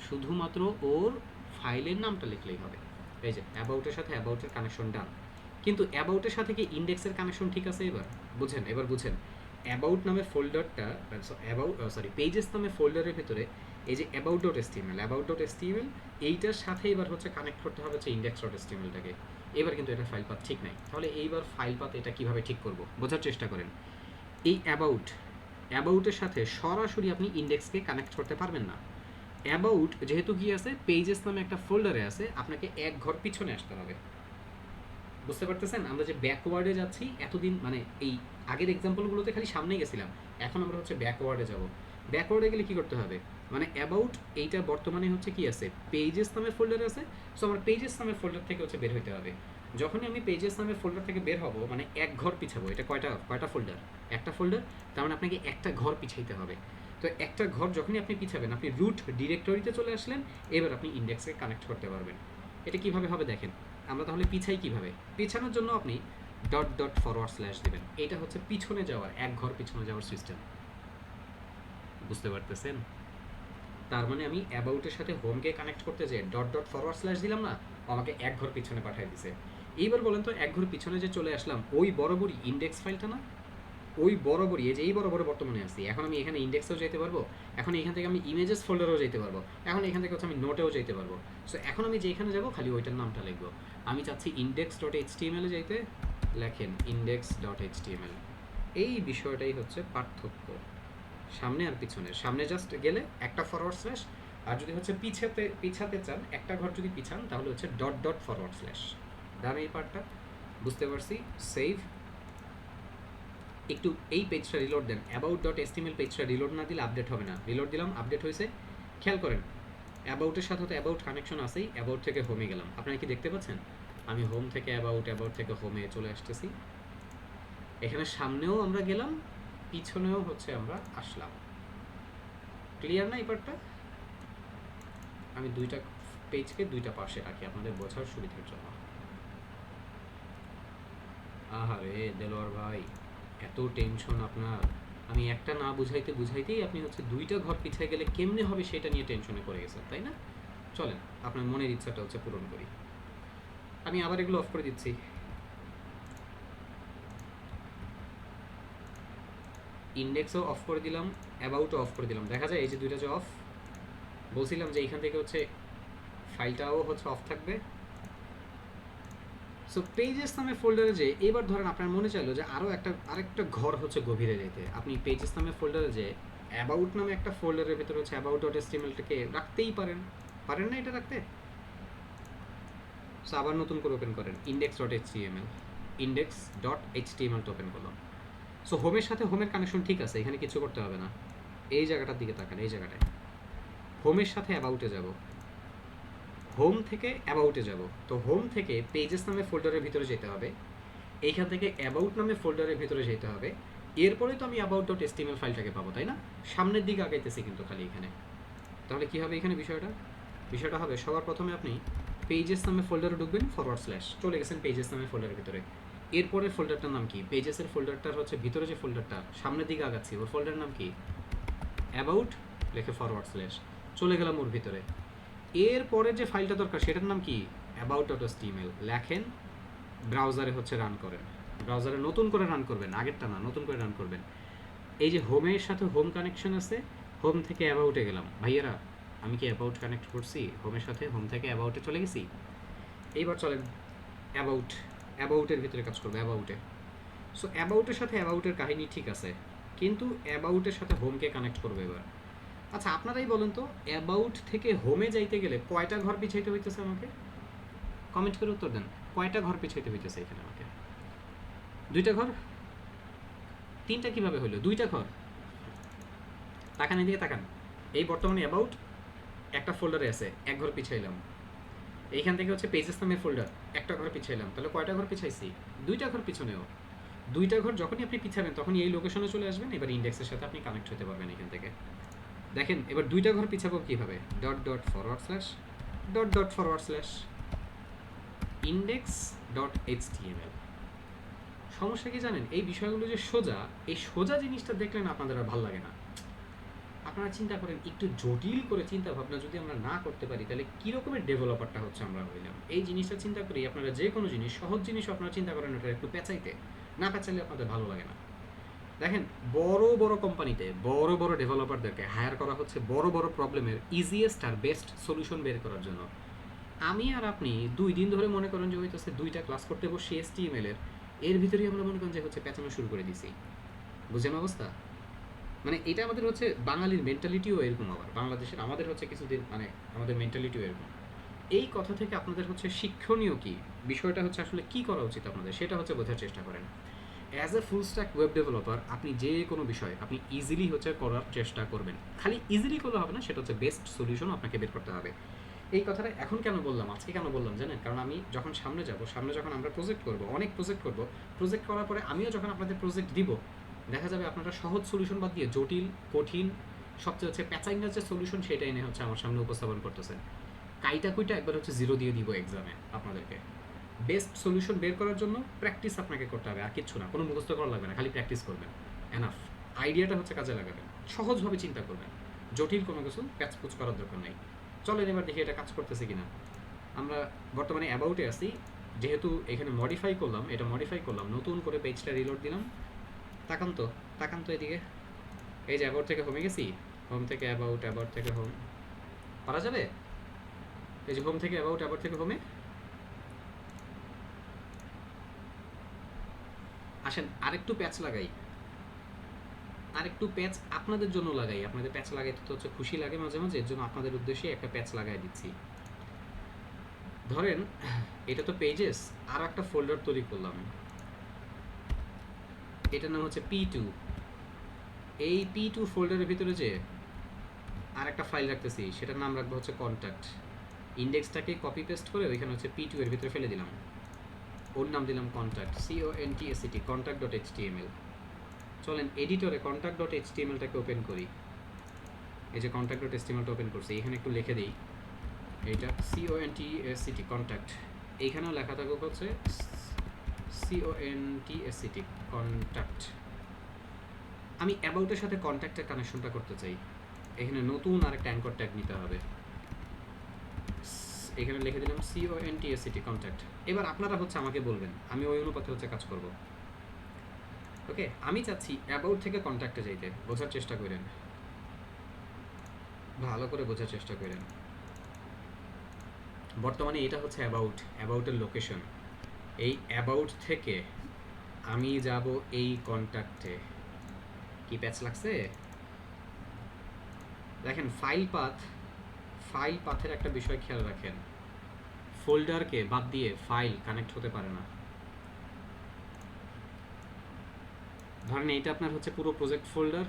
শুধুমাত্র ওর ফাইলের নামটা লিখলেই হবে। এই যে অ্যাবাউটের সাথে অ্যাবাউটের কানেকশন ডান। কিন্তু অ্যাবাউটের সাথে কি ইন্ডেক্সের কানেকশন ঠিক আছে? এবার বুঝেন অ্যাবাউট নামে ফোল্ডারটা, পেজেস নামে ফোল্ডারের ভিতরে এই যে অ্যাবাউট ডট এসটিএমএল এইটার সাথে এবার হচ্ছে কানেক্ট করতে হবে হচ্ছে ইন্ডেক্স ডট এসটিএমএলটাকে। এবার কিন্তু এটা ফাইল পাথ ঠিক নাই। তাহলে এইবার ফাইল পাথ এটা কিভাবে ঠিক করব বোঝার চেষ্টা করেন। এই অ্যাবাউটের সাথে সরাসরি আপনি ইন্ডেক্সকে কানেক্ট করতে পারবেন না। অ্যাবাউট যেহেতু কি আছে, পেজেস নামে একটা ফোল্ডারে আছে, আপনাকে এক ঘর পিছনে আসতে হবে। বুঝতে পারতেছেন? আমরা যে ব্যাকওয়ার্ডে যাচ্ছি এতদিন, মানে এই আগের এক্সাম্পলগুলোতে খালি সামনে গেছিলাম, এখন আমরা হচ্ছে ব্যাকওয়ার্ডে যাব। ব্যাকওয়ার্ডে গেলে কি করতে হবে, মানে অ্যাবাউট এইটা বর্তমানে হচ্ছে কি আছে, পেজেস নামে ফোল্ডারে আছে। সো আমার পেজেস নামের ফোল্ডার থেকে হচ্ছে বের হতে হবে। যখনই আমি পেজেস নামের ফোল্ডার থেকে বের হব, মানে এক ঘর পিছাবো। এটা কয়টা ফোল্ডার? একটা ফোল্ডার, তার মানে আপনাকে একটা ঘর পিছাইতে হবে। তো একটা ঘর যখনই আপনি পিছাবেন, আপনি রুট ডিরেক্টরিতে চলে আসলেন, এবার আপনি ইন্ডেক্সকে কানেক্ট করতে পারবেন। এটা কিভাবে হবে দেখেন। আমরা তাহলে পিছাই কিভাবে? পিছানোর জন্য আপনি ডট ডট ফরওয়ার্ড স্ল্যাশ দেবেন। এটা হচ্ছে পিছনে যাওয়ার, এক ঘর পিছনে যাওয়ার সিস্টেম। বুঝতে পারতেছেন? তার মানে আমি অ্যাবাউটের সাথে হোমকে কানেক্ট করতে যে ডট ডট ফরওয়ার্ড স্ল্যাশ দিলাম না, আমাকে এক ঘর পিছনে পাঠিয়ে দিছে। এইবার বলেন তো, এক ঘর পিছনে যে চলে আসলাম, ওই বরাবরই ইন্ডেক্স ফাইলটা না, ওই বরাবরই এই যে এই বরাবর বর্তমানে আছি। এখন আমি এখানে ইন্ডেক্সেও যেতে পারবো, এখন এখান থেকে আমি ইমেজেস ফোল্ডারেও যেতে পারবো, এখন এখান থেকে হচ্ছে আমি নোটেও যেতে পারবো। সো এখন আমি যেখানে যাবো খালি ওইটার নামটা লিখবো। আমি চাচ্ছি ইন্ডেক্স ডট এইচটিএমএল এ যাইতে, লেখেন ইন্ডেক্স ডট এইচটিএমএল। এই বিষয়টাই হচ্ছে পার্থক্য সামনে আর পিছনের। সামনে জাস্ট গেলে একটা ফরওয়ার্ড স্ল্যাশ, আর যদি হচ্ছে পিছাতে চান, একটা ঘর যদি পিছান, তাহলে হচ্ছে ডট ডট ফরওয়ার্ড স্ল্যাশ। দাঁড়ান এই পার্টটা বুঝতে পারছি। সেভ, একটু এই পেজটা রিলোড দেন। অ্যাবাউট ডট এসটিএমএল পেজটা রিলোড না দিলে আপডেট হবে না। রিলোড দিলাম, আপডেট হয়েছে। খেয়াল করেন অ্যাবাউটের সাথে তো অ্যাবাউট কানেকশন আছেই। অ্যাবাউট থেকে হোমে গেলাম, আপনারা কি দেখতে পাচ্ছেন? আমি হোম থেকে অ্যাবাউট থেকে হোমে চলে আসতেছি। এখানে সামনেও আমরা গেলাম, পিছনেও হচ্ছে আমরা আসলাম। ক্লিয়ার না এই পার্টটা? আমি দুইটা পেজকে দুইটা পাশে রাখি আপনাদের বোঝার সুবিধার জন্য। আহারে দেলোয়ার ভাই, এত টেনশন আপনার। আমি একটা না বুঝাইতেই আপনি হচ্ছে দুইটা ঘর পিছিয়ে গেলে কেমনে হবে সেটা নিয়ে টেনশনে পড়ে গেছেন, তাই না? চলেন আপনার মনের ইচ্ছাটা হচ্ছে পূরণ করি। আমি আবার এগুলো অফ করে দিচ্ছি। ইন্ডেক্সও অফ করে দিলাম, অ্যাবাউটও অফ করে দিলাম। দেখা যায় এই যে দুইটা যে অফ, বলছিলাম যে এইখান থেকে হচ্ছে ফাইলটাও হচ্ছে অফ থাকবে। সো পেজেস নামে ফোল্ডারে যে এবার ধরেন আপনার মনে চাইলো যে আরেকটা ঘর হচ্ছে গভীরে যেতে, আপনি পেজেস নামে ফোল্ডারে যে অ্যাবাউট নামে একটা ফোল্ডারের ভিতরে হচ্ছে অ্যাবাউট ডট এসটিএমএলটাকে রাখতেই পারেন, পারেন না এটা রাখতে? সো আবার নতুন করে ওপেন করেন index dot HTML, index dot এইচটিএমএলটা ওপেন করলাম। সো হোমের সাথে হোমের কানেকশন ঠিক আছে, এখানে কিছু করতে হবে না। এই জায়গাটার দিকে তাকান, এই জায়গাটায় হোমের সাথে অ্যাবাউটে যাব, হোম থেকে অ্যাবাউটে যাব। তো হোম থেকে পেজেস নামে ফোল্ডারের ভিতরে যেতে হবে, এইখান থেকে অ্যাবাউট নামে ফোল্ডারের ভিতরে যেতে হবে, এরপরে তো আমি অ্যাবাউট ডট এসটিএমএল ফাইলটাকে পাবো, তাই না? সামনের দিকে আগাইতেছি কিন্তু খালি এখানে। তাহলে কী হবে এখানে বিষয়টা হবে সবার প্রথমে আপনি পেজেস নামে ফোল্ডারে ঢুকবেন, ফরওয়ার্ড স্ল্যাশ, চলে গেছেন পেজেস নামে ফোল্ডারের ভিতরে। এরপরের ফোল্ডারটার নাম কি? পেজেসের ফোল্ডারটার হচ্ছে ভিতরে যে ফোল্ডারটা সামনের দিকে আগাচ্ছি ওর ফোল্ডারের নাম কি? অ্যাবাউট, লিখে ফরওয়ার্ড স্ল্যাশ, চলে গেলাম ওর ভিতরে। এরপরে যে ফাইলটা দরকার সেটার নাম কি? অ্যাবাউট ডট এসটিএমএল, লেখেন, ব্রাউজারে হচ্ছে রান করেন, ব্রাউজারে নতুন করে রান করবেন, আগেরটা না, নতুন করে রান করবেন। এই যে হোমের সাথে হোম কানেকশন আছে, হোম থেকে অ্যাবাউটে গেলাম। ভাইয়েরা আমি কি অ্যাবাউট কানেক্ট করছি হোমের সাথে? হোম থেকে অ্যাবাউটে চলে গেছি। এইবার চলেন অ্যাবাউটের ভিতরে কাজ করবে, অ্যাবাউটে। সো অ্যাবাউটের সাথে অ্যাবাউটের কাহিনী ঠিক আছে, কিন্তু অ্যাবাউটের সাথে হোমকে কানেক্ট করবে এবার। আচ্ছা আপনারাই বলেন তো, অ্যাবাউট থেকে হোমে যাইতে গেলে কয়টা ঘর পিছাইতে হইতেছে আমাকে? কমেন্ট করে উত্তর দেন, কয়টা ঘর পিছাইতে হইতেছে এখানে আমাকে? 2টা ঘর? 3টা কিভাবে হলো? 2টা ঘর। তাকান এদিকে তাকান, এই বর্তমানে অ্যাবাউট একটা ফোল্ডারে আছে, এক ঘর পিছাইলাম। এইখান থেকে হচ্ছে পেজেস নামের ফোল্ডার, একটা ঘর পিছাইলাম, তাহলে কয়টা ঘর পিছাইছি? 2টা ঘর পিছনেও। 2টা ঘর যখনই আপনি পিছাবেন তখনই এই লোকেশনে চলে আসবেন, এবার ইন্ডেক্সের সাথে আপনি কানেক্ট হতে পারবেন এখান থেকে। দেখেন এবার 2টা ঘর পিছাবো কীভাবে? Dot dot forward slash, dot dot forward slash, index dot HTML. সমস্যা কি জানেন? এই বিষয়গুলো যে সোজা, এই সোজা জিনিসটা দেখলেন আপনাদের আর ভালো লাগে না। আপনারা চিন্তা করেন, একটু জটিল করে চিন্তা ভাবনা যদি আমরা না করতে পারি তাহলে কী রকমের ডেভেলপারটা হচ্ছে আমরা হইলাম। এই জিনিসটা চিন্তা করি, আপনারা যে কোনো জিনিস, সহজ জিনিসও আপনারা চিন্তা করেন ওটা একটু পেঁচাইতে, না পেঁচাইলে আপনাদের ভালো লাগে না। দেখেন বড় বড় কোম্পানিতে বড় বড় ডেভেলপারদেরকে হায়ার করা হচ্ছে বড় বড় প্রবলেমের ইজিয়েস্ট আর বেস্ট সলিউশন বের করার জন্য। আমি আর আপনি 2 দিন ধরে মনে করেন যে হইতেছে 2টা ক্লাস করতে বসে এসটিএমএল এর ভিতরেই আমরা মনে করেন যে হচ্ছে পেঁচানো শুরু করে দিছি। বুঝেন অবস্থা? মানে এটা আমাদের হচ্ছে বাঙালির মেন্টালিটিও এরকম, আবার বাংলাদেশের আমাদের হচ্ছে কিছুদিন মানে আমাদের মেন্টালিটিও এরকম। এই কথা থেকে আপনাদের হচ্ছে শিক্ষণীয় কি বিষয়টা হচ্ছে আসলে কি করা উচিত আপনাদের, সেটা হচ্ছে বোঝার চেষ্টা করেন। As a full stack web developer আপনি যে কোনো বিষয় আপনি ইজিলি হচ্ছে করার চেষ্টা করবেন। খালি ইজিলি করলে হবে না, সেটা হচ্ছে বেস্ট সলিউশন আপনাকে বের করতে হবে। এই কথাটা এখন কেন বললাম, আজকে কেন বললাম জানেন? কারণ আমি যখন সামনে যাব, সামনে যখন আমরা প্রজেক্ট করব, অনেক প্রজেক্ট করব, প্রজেক্ট করার পরে আমিও যখন আপনাদের প্রজেক্ট দিব, দেখা যাবে আপনারা সহজ সলিউশন বাদ দিয়ে জটিল, কঠিন, সবচেয়ে হচ্ছে প্যাচাইনার যে সলিউশন সেটা এনে হচ্ছে আমার সামনে উপস্থাপন করতেছেন। কাইটা কুইটা একবার হচ্ছে 0 দিয়ে দিব এক্সামে আপনাদেরকে। বেস্ট সলিউশন বের করার জন্য প্র্যাকটিস আপনাকে করতে হবে, আর কিচ্ছু না, কোনো মুখস্থ করা লাগবে না, খালি প্র্যাকটিস করবেন, এনাফ। আইডিয়াটা হচ্ছে কাজে লাগাবেন, সহজভাবে চিন্তা করবেন, জটিল কোনো কিছু প্যাচপুচ করার দরকার নেই। চলেন এবার দেখি এটা কাজ করতেছে কিনা। আমরা বর্তমানে অ্যাবাউটে আছি, যেহেতু এখানে মডিফাই করলাম, এটা মডিফাই করলাম, নতুন করে পেজটা রিলোড দিলাম। তাকান তো এদিকে, এই যে অ্যাবাউট থেকে হোমে গেছি, হোম থেকে অ্যাবাউট, অ্যাবাউট থেকে হোম, পারা যাবে? এই যে হোম থেকে অ্যাবাউট, অ্যাবাউট থেকে হোমে। আসেন আরেকটু প্যাচ লাগাই, আরেকটু প্যাচ আপনাদের জন্য লাগাই। আপনাদের প্যাচ লাগাইতে তো হচ্ছে খুশি লাগে মাঝে মাঝে, এর জন্য আপনাদের উদ্দেশ্যে একটা প্যাচ লাগাই দিচ্ছি। ধরেন এটা তো পেজেস, আর একটা ফোল্ডার তৈরি করলাম, এটার নাম হচ্ছে P2। এই P2 ফোল্ডারের ভিতরে যে আর একটা ফাইল রাখতেছি, সেটার নাম রাখবো হচ্ছে কন্ট্যাক্ট। ইন্ডেক্সটাকে কপি পেস্ট করে ওইখানে হচ্ছে P2 এর ভিতরে ফেলে দিলাম, ওর নাম দিলাম contact, CONTACT, contact dot HTML. চলেন এডিটরে কন্ট্যাক্ট ডট এইচটিএমএলটাকে ওপেন করি। এই যে কন্ট্যাক্ট ডট এইচটিএমএলটা ওপেন করছি, এখানে একটু লিখে দিই, এইটা CONTACT কন্ট্যাক্ট, এইখানেও লেখা থাকুক হচ্ছে CONTACT কন্ট্যাক্ট। আমি অ্যাবাউটের সাথে কন্ট্যাক্টের কানেকশনটা করতে চাই, এখানে নতুন আরেকটা অ্যাঙ্কর ট্যাগ নিতে হবে, এখানে লিখে দিলাম CONTACT কন্ট্যাক্ট। এবার আপনারা হচ্ছে আমাকে বলবেন, আমি ওই অনুপাতে হচ্ছে কাজ করব। ওকে, আমি চাচ্ছি অ্যাবাউট থেকে কন্ট্যাক্টে যাইতে। বোঝার চেষ্টা করেন, ভালো করে বোঝার চেষ্টা করেন। বর্তমানে এটা হচ্ছে অ্যাবাউটের লোকেশন। এই অ্যাবাউট থেকে আমি যাব এই কন্ট্যাক্টে। কি প্যাচ লাগছে? দেখেন ফাইল পাথের একটা বিষয় খেয়াল রাখেন, ফোল্ডারকে বাদ দিয়ে ফাইল কানেক্ট হতে পারে না। ধরেন এইটা আপনার হচ্ছে পুরো প্রজেক্ট ফোল্ডার,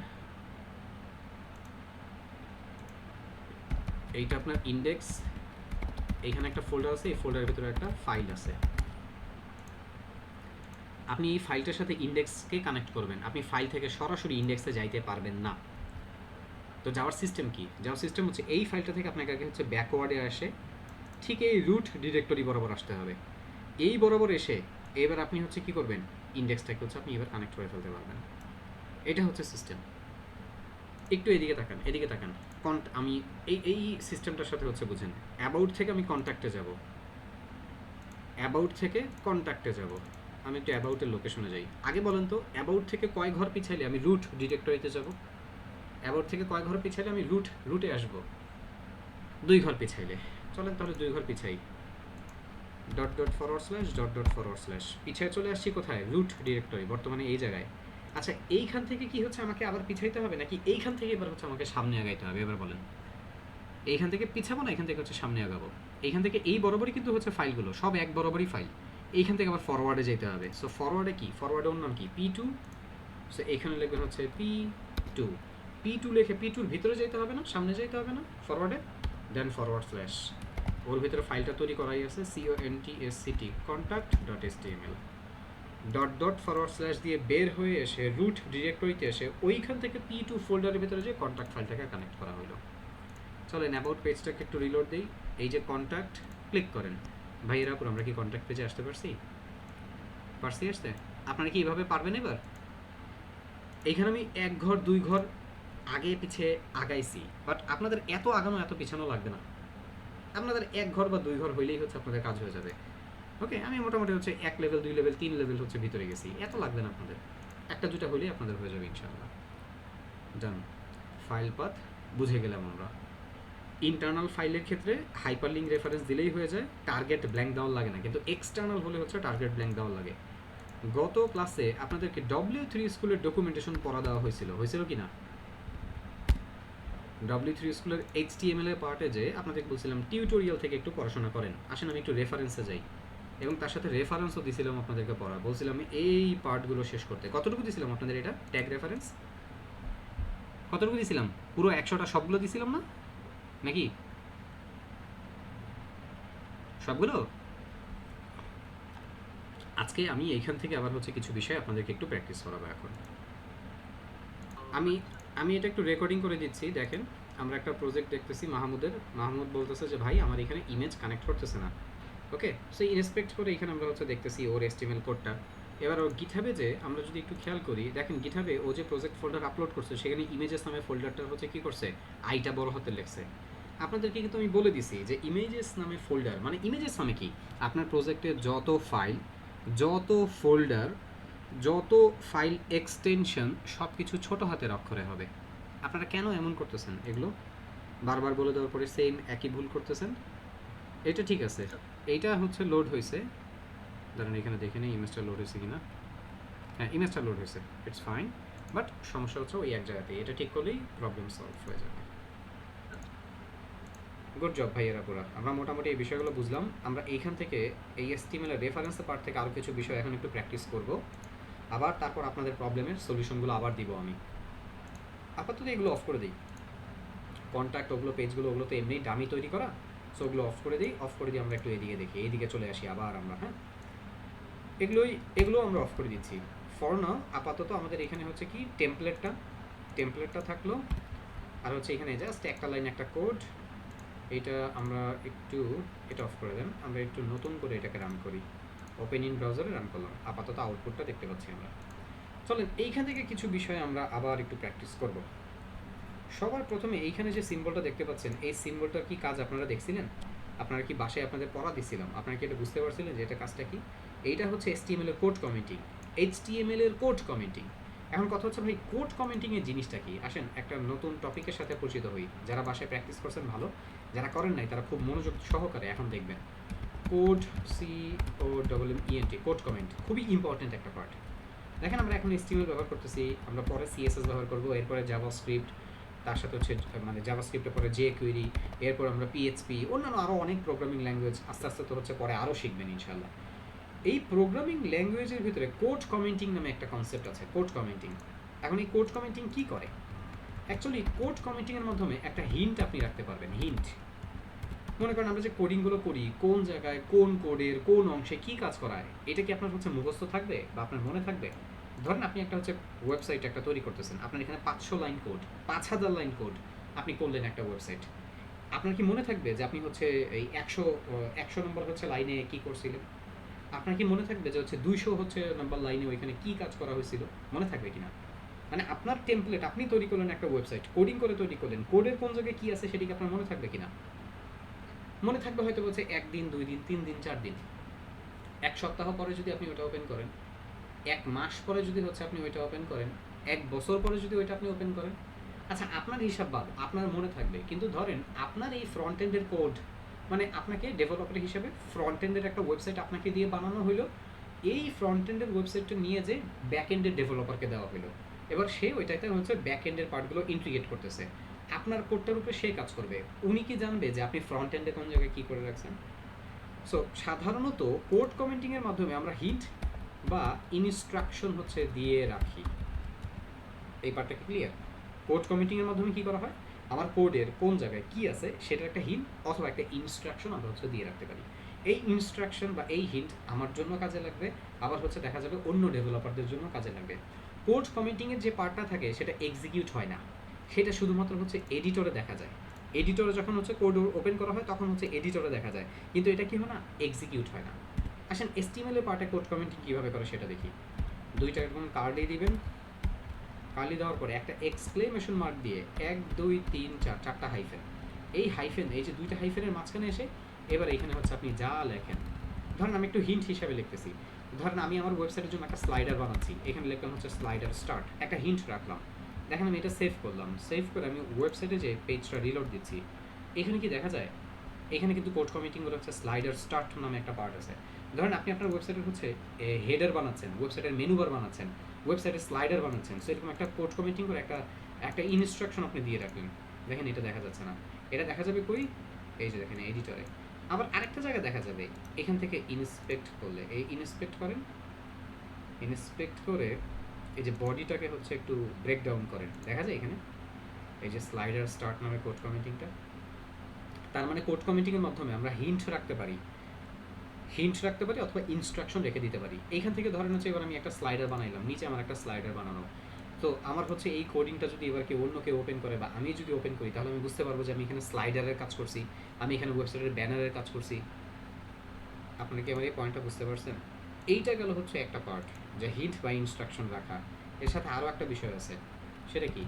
এইটা আপনার ইন্ডেক্স, এইখানে একটা ফোল্ডার আছে, এই ফোল্ডারের ভিতরে একটা ফাইল আছে। আপনি এই ফাইলটার সাথে ইন্ডেক্সকে কানেক্ট করবেন, আপনি ফাইল থেকে সরাসরি ইন্ডেক্সে যাইতে পারবেন না। তো যাওয়ার সিস্টেম কি? যাওয়ার সিস্টেম হচ্ছে এই ফাইলটা থেকে আপনাকে আগে হচ্ছে ব্যাকওয়ার্ডে আসে ঠিক এই রুট ডিরেক্টরি বরাবর আসতে হবে। এই বরাবর এসে এবার আপনি হচ্ছে কি করবেন, ইন্ডেক্সটাকে হচ্ছে আপনি এবার কানেক্ট করে ফেলতে পারবেন। এটা হচ্ছে সিস্টেম। একটু এদিকে তাকান। আমি এই সিস্টেমটার সাথে হচ্ছে বুঝেন, অ্যাবাউট থেকে আমি কন্ট্যাক্টে যাব, আমি একটু অ্যাবাউটের লোকেশনে যাই। আগে বলেন তো, অ্যাবাউট থেকে কয় ঘর পিছাইলে আমি রুট ডিরেক্টরিতে যাব? অ্যাবাউট থেকে কয় ঘর পিছাইলে আমি রুটে আসব? 2 ঘর পিছাইলে। চলেন তাহলে 2 ঘর পিছাই, .. পিছায় চলে আসছি কোথায়? রুট ডিরেক্টরি, বর্তমানে এই জায়গায়। আচ্ছা, এইখান থেকে কি হচ্ছে আমাকে আবার পিছাইতে হবে, নাকি এইখান থেকে এবার হচ্ছে আমাকে সামনে আগাইতে হবে? এবার বলেন, এইখান থেকে পিছাবো না এখান থেকে হচ্ছে সামনে আগাবো? এইখান থেকে এই বরাবরই কিন্তু হচ্ছে ফাইলগুলো সব এক বরাবরই ফাইল। এইখান থেকে আবার ফরওয়ার্ডে যেতে হবে। সো ফরওয়ার্ডে কি? ফরওয়ার্ডে ওর নাম কি? P2। সো এখানে লিখবেন হচ্ছে P2 লিখে P2-র ভিতরে যেতে হবে না, সামনে যেতে হবে না, ফরওয়ার্ডে, দেন ফরওয়ার্ড স্ল্যাশ, ওর ভিতরে ফাইলটা তৈরি করাই আছে, contact.html, ফরওয়ার্ড স্ল্যাশ দিয়ে বের হয়ে এসে রুট ডিরেক্টরিতে এসে ওইখান থেকে P2 ফোল্ডারের ভিতরে যে কন্ট্যাক্ট ফাইলটাকে কানেক্ট করা হলো। চলেন অ্যাবাউট পেজটাকে একটু রিলোড দিই। এই যে কন্ট্যাক্ট, ক্লিক করেন। ভাইয়েরা পুরো আমরা কি কন্ট্যাক্ট পেজে আসতে পারছি আসতে? আপনারা কি এইভাবে পারবেন? এবার এইখানে আমি 1 ঘর 2 ঘর আগে পিছে আগাইছি, বাট আপনাদের এত আগানো এত পিছানো লাগবে না। আপনাদের 1 ঘর বা 2 ঘর হইলেই হচ্ছে আপনাদের কাজ হয়ে যাবে। ওকে, আমি মোটামুটি হচ্ছে 1 লেভেল 2 লেভেল 3 লেভেল হচ্ছে ভিতরে গেছি, এত লাগবে না আপনাদের। 1টা 2টা হইলেই আপনাদের হয়ে যাবে ইনশাআল্লাহ। ডান। ফাইল পাথ বুঝে গেলাম আমরা। ইন্টারনাল ফাইলের ক্ষেত্রে হাইপারলিঙ্ক রেফারেন্স দিলেই হয়ে যায়, টার্গেট ব্ল্যাঙ্ক দেওয়া লাগে না। কিন্তু এক্সটার্নাল হলে হচ্ছে টার্গেট ব্ল্যাঙ্ক দেওয়া লাগে। গত ক্লাসে আপনাদেরকে W3 স্কুলের ডকুমেন্টেশন পড়া দেওয়া হয়েছিল কি না? W3 স্কুলের HTML এর পার্টে যে আপনাদেরকে বলছিলাম টিউটোরিয়াল থেকে একটু পড়াশোনা করেন, আসেন আমি একটু রেফারেন্সে যাই, এবং তার সাথে রেফারেন্সও দিছিলাম আপনাদেরকে পড়া, বলছিলাম এই পার্টগুলো শেষ করতে। কতটুকু দিছিলাম আপনাদের? এটা ট্যাগ রেফারেন্স কতটুকু দিছিলাম? পুরো 100টা সবগুলো দিছিলাম না নাকি? সবগুলো? আজকে আমি এইখান থেকে আবার হচ্ছে কিছু বিষয় আপনাদেরকে একটু প্র্যাকটিস করাবো। এখন আমি আমি এটা একটু রেকর্ডিং করে দিচ্ছি। দেখেন, আমরা একটা প্রজেক্ট দেখতেছি মাহমুদ বলতেছে যে ভাই আমার এখানে ইমেজ কানেক্ট করতেছে না। ওকে, সো ইনস্পেক্ট করে এখানে আমরা হচ্ছে দেখতেছি ওর HTML কোডটা। এবার ওর গিটহাবে যে আমরা যদি একটু খেয়াল করি, দেখেন গিটহাবে ও যে প্রজেক্ট ফোল্ডার আপলোড করছে সেখানে ইমেজেস নামে ফোল্ডারটা হচ্ছে কি করছে, আইটা বড় হাতে লিখছে। আপনাদেরকে কিন্তু আমি বলে দিছি যে ইমেজেস নামে ফোল্ডার মানে ইমেজেস মানে কি, আপনার প্রজেক্টের যত ফাইল, যত ফোল্ডার, যত ফাইল এক্সটেনশন সব কিছু ছোটো হাতের অক্ষরে হবে। আপনারা কেন এমন করতেছেন? এগুলো বারবার বলে দেওয়ার পরে সেম একই ভুল করতেছেন। এটা ঠিক আছে, এইটা হচ্ছে লোড হয়েছে, ধরেন এখানে দেখে নিই ইমেজটা লোড হয়েছে কিনা। হ্যাঁ, ইমেজটা লোড হয়েছে, ইটস ফাইন। বাট সমস্যা হচ্ছে ওই এক জায়গাতেই, এটা ঠিক করলেই প্রবলেম সলভ হয়ে যাবে। গুড জব ভাইয়েরা পুরা। আমরা মোটামুটি এই বিষয়গুলো বুঝলাম। আমরা এইখান থেকে এই HTML এর রেফারেন্সের পার্ট থেকে আরও কিছু বিষয় এখন একটু প্র্যাকটিস করব, আবার তারপর আপনাদের প্রবলেমের সলিউশনগুলো আবার দিব আমি। আপাতত এগুলো অফ করে দিই, কন্ট্যাক্ট ওগুলো পেজগুলো ওগুলো তো এমনি ডামি তৈরি করা, সো ওগুলো অফ করে দিই। আমরা একটু এদিকে দেখি, এইদিকে চলে আসি আবার আমরা। হ্যাঁ, এগুলো আমরা অফ করে দিচ্ছি ফর নাও। আপাতত আমাদের এখানে হচ্ছে কি টেমপ্লেটটা থাকলো, আর হচ্ছে এখানে জাস্ট একটা লাইন একটা কোড। এইটা আমরা একটু এটা অফ করে দেন, আমরা একটু নতুন করে এটাকে রান করি, ওপেন ইন ব্রাউজারে রান করলাম। আপাতত আউটপুটটা দেখতে পাচ্ছি আমরা। চলেন এইখান থেকে কিছু বিষয় আমরা আবার একটু প্র্যাকটিস করব। সবার প্রথমে এইখানে যে সিম্বলটা দেখতে পাচ্ছেন, এই সিম্বলটার কি কাজ আপনারা দেখছিলেন? আপনারা কি বাসায় আপনাদের পড়া দিছিলাম? আপনারা কি এটা বুঝতে পারছিলেন যে এটা কাজটা কি? এইটা হচ্ছে HTML এর কোড কমিটি। HTML এর কোড কমেন্টিং। এখন কথা হচ্ছে ভাই কোড কমেন্টিং এর জিনিসটা কি? আসেন একটা নতুন টপিকের সাথে পরিচিত হই। যারা বাসায় প্র্যাকটিস করছেন ভালো, যারা করেন নাই তারা খুব মনোযোগ সহকারে এখন দেখবেন। কোড COMMENT কোড কমেন্ট খুবই ইম্পর্টেন্ট একটা পার্ট। দেখেন আমরা এখন HTML ব্যবহার করতেছি, আমরা পরে CSS ব্যবহার করব, এরপরে জাভাস্ক্রিপ্ট, তার সাথে হচ্ছে মানে জাভাস্ক্রিপ্টের পরে jQuery, এরপর আমরা PHP, অন্যান্য আরও অনেক প্রোগ্রামিং ল্যাঙ্গুয়েজ আস্তে আস্তে তো হচ্ছে পরে আরও শিখবেন ইনশাল্লাহ। এই প্রোগ্রামিং ল্যাঙ্গুয়েজের ভিতরে কোড কমেন্টিং নামে একটা কনসেপ্ট আছে, কোড কমেন্টিং। এখন এই কোড কমেন্টিং কী করে? অ্যাকচুয়ালি কোড কমেন্টিংয়ের মাধ্যমে একটা হিন্ট আপনি রাখতে পারবেন। হিন্ট মনে করেন আমরা যে কোডিংগুলো করি, কোন জায়গায় কোন কোডের কোন অংশে কী কাজ করায়, এটা কি আপনার হচ্ছে মুখস্থ থাকবে বা আপনার মনে থাকবে? ধরেন আপনি একটা হচ্ছে ওয়েবসাইট একটা তৈরি করতেছেন, আপনার এখানে 500 লাইন কোড, 5000 লাইন কোড আপনি করলেন একটা ওয়েবসাইট। আপনার কি মনে থাকবে যে আপনি হচ্ছে এই 100 নম্বর হচ্ছে লাইনে কী করছিলেন? আপনার কি মনে থাকবে যে হচ্ছে 200 হচ্ছে নাম্বার লাইনে ওইখানে কী কাজ করা হয়েছিল? মনে থাকবে কিনা? মানে আপনার টেমপ্লেট আপনি তৈরি করলেন একটা ওয়েবসাইট, কোডিং করে তৈরি করলেন, কোডের কোন জায়গায় কী আছে সেটি কি আপনার মনে থাকবে কিনা? মনে থাকবে হয়তো বলছে 1 দিন 2 দিন 3 দিন 4 দিন, 1 সপ্তাহ পরে যদি আপনি ওটা ওপেন করেন, 1 মাস পরে যদি হচ্ছে আপনি ওইটা ওপেন করেন, 1 বছর পরে যদি ওইটা আপনি ওপেন করেন, আচ্ছা আপনার হিসাব বাদ, আপনার মনে থাকবে। কিন্তু ধরেন আপনার এই ফ্রন্ট এন্ডের কোড, মানে আপনাকে ডেভেলপার হিসেবে ফ্রন্ট এন্ডের একটা ওয়েবসাইট আপনাকে দিয়ে বানানো হলো, এই ফ্রন্ট এন্ডের ওয়েবসাইটটা নিয়ে যে ব্যাক এন্ডের ডেভেলপারকে দেওয়া হলো, এবার সে ওইটাতে হচ্ছে ব্যাক এন্ডের পার্টগুলো ইন্টিগ্রেট করতেছে, আপনার কোডটার উপরে সে কাজ করবে। উনি কি জানবে যে আপনি ফ্রন্ট এন্ডে কোন জায়গায় কী করে রাখছেন? সো সাধারণত কোড কমেন্টিংয়ের মাধ্যমে আমরা হিন্ট বা ইনস্ট্রাকশন হচ্ছে দিয়ে রাখি। এই পার্টটা কি ক্লিয়ার? কোড কমেন্টিংয়ের মাধ্যমে কী করা হয়, আমার কোডের কোন জায়গায় কী আছে সেটার একটা হিন্ট অথবা একটা ইনস্ট্রাকশন আমরা হচ্ছে দিয়ে রাখতে পারি। এই ইনস্ট্রাকশন বা এই হিন্ট আমার জন্য কাজে লাগবে, আবার হচ্ছে দেখা যাবে অন্য ডেভেলপারদের জন্য কাজে লাগবে। কোড কমেন্টিংয়ের যে পার্টটা থাকে সেটা এক্সিকিউট হয় না, সেটা শুধুমাত্র হচ্ছে এডিটরে দেখা যায়। এডিটরে যখন হচ্ছে কোড ওপেন করা হয় তখন হচ্ছে এডিটরে দেখা যায়, কিন্তু এটা কি হয় না, এক্সিকিউট হয় না। আসেন HTML এর পার্টে কোড কমেন্টিং কীভাবে করে সেটা দেখি। দুইটা এরকম কার্ডই দিবেন, কার্লি দেওয়ার পরে একটা এক্সক্লেমেশন মার্ক দিয়ে 1 2 3 4 চারটা হাইফেন, এই হাইফেন এই যে দুইটা হাইফেনের মাঝখানে এসে এবার এখানে হচ্ছে আপনি যা লেখেন, ধরেন আমি একটু হিন্ট হিসাবে লিখতেছি, ধরেন আমি আমার ওয়েবসাইটের জন্য একটা স্লাইডার বানাচ্ছি, এখানে লিখলাম হচ্ছে স্লাইডার স্টার্ট, একটা হিন্ট রাখলাম। দেখেন আমি এটা সেভ করলাম, সেভ করে আমি ওয়েবসাইটে যে পেজটা রিলোড দিচ্ছি, এখানে কি দেখা যায়, এখানে কিন্তু কোড কমেন্টিং করে হচ্ছে স্লাইডার স্টার্ট নামে একটা পার্ট আছে। ধরেন আপনি আপনার ওয়েবসাইটের হচ্ছে হেডার বানাচ্ছেন, ওয়েবসাইটের মেনু বার বানাচ্ছেন, ওয়েবসাইটের স্লাইডার বানাচ্ছেন, সো এরকম একটা কোড কমেন্টিং করে একটা একটা ইনস্ট্রাকশন আপনি দিয়ে রাখলেন। দেখেন এটা দেখা যাচ্ছে না, এটা দেখা যাবে কই, এই যে দেখেন এডিটরে। আবার আরেকটা জায়গায় দেখা যাবে, এখান থেকে ইন্সপেক্ট করলে, এই ইন্সপেক্ট করেন, ইন্সপেক্ট করে এই যে বডিটাকে হচ্ছে একটু ব্রেকডাউন করেন, দেখা যায় এখানে এই যে স্লাইডার স্টার্ট নামে কোড কমেন্টিংটা। তার মানে কোড কমেন্টিংয়ের মাধ্যমে আমরা হিন্ট রাখতে পারি, হিন্ট রাখতে পারি অথবা ইনস্ট্রাকশন রেখে দিতে পারি। এইখান থেকে ধরেন হচ্ছে এবার আমি একটা স্লাইডার বানাইলাম, নিচে আমার একটা স্লাইডার বানানো, তো আমার হচ্ছে এই কোডিংটা যদি এবার কেউ অন্য কেউ ওপেন করে বা আমি যদি ওপেন করি, তাহলে আমি বুঝতে পারবো যে আমি এখানে স্লাইডারের কাজ করছি, আমি এখানে ওয়েবসাইটের ব্যানারের কাজ করছি। আপনারা কি আমার এই পয়েন্টটা বুঝতে পারছেন? এইটা গেল হচ্ছে একটা পার্ট, যে হিন্ট বা ইনস্ট্রাকশন রাখা। এর সাথে আরও একটা বিষয় আছে, সেটা কি,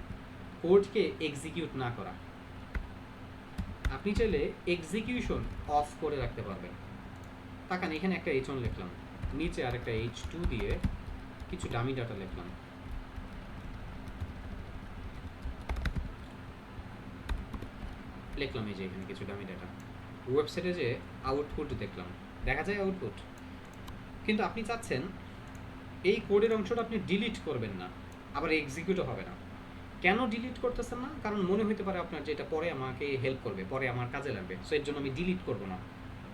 কোডকে এক্সিকিউট না করা। আপনি চাইলে এক্সিকিউশন অফ করে রাখতে পারবেন। তাকান এখানে একটা H1 লিখলাম, নিচে আরেকটা H2 দিয়ে কিছু ডামি ডাটা লিখলাম, এই যে এখানে কিছু ডামি ডাটা, ওয়েবসাইটে যে আউটপুট দেখলাম, দেখা যায় আউটপুট, কিন্তু আপনি চাচ্ছেন এই কোডের অংশটা আপনি ডিলিট করবেন না, আবার এক্সিকিউটও হবে না। কেন ডিলিট করতেছেন না? কারণ মনে হতে পারে আপনার যে এটা পরে আমাকে হেল্প করবে, পরে আমার কাজে লাগবে, সো এর জন্য আমি ডিলিট করবো না।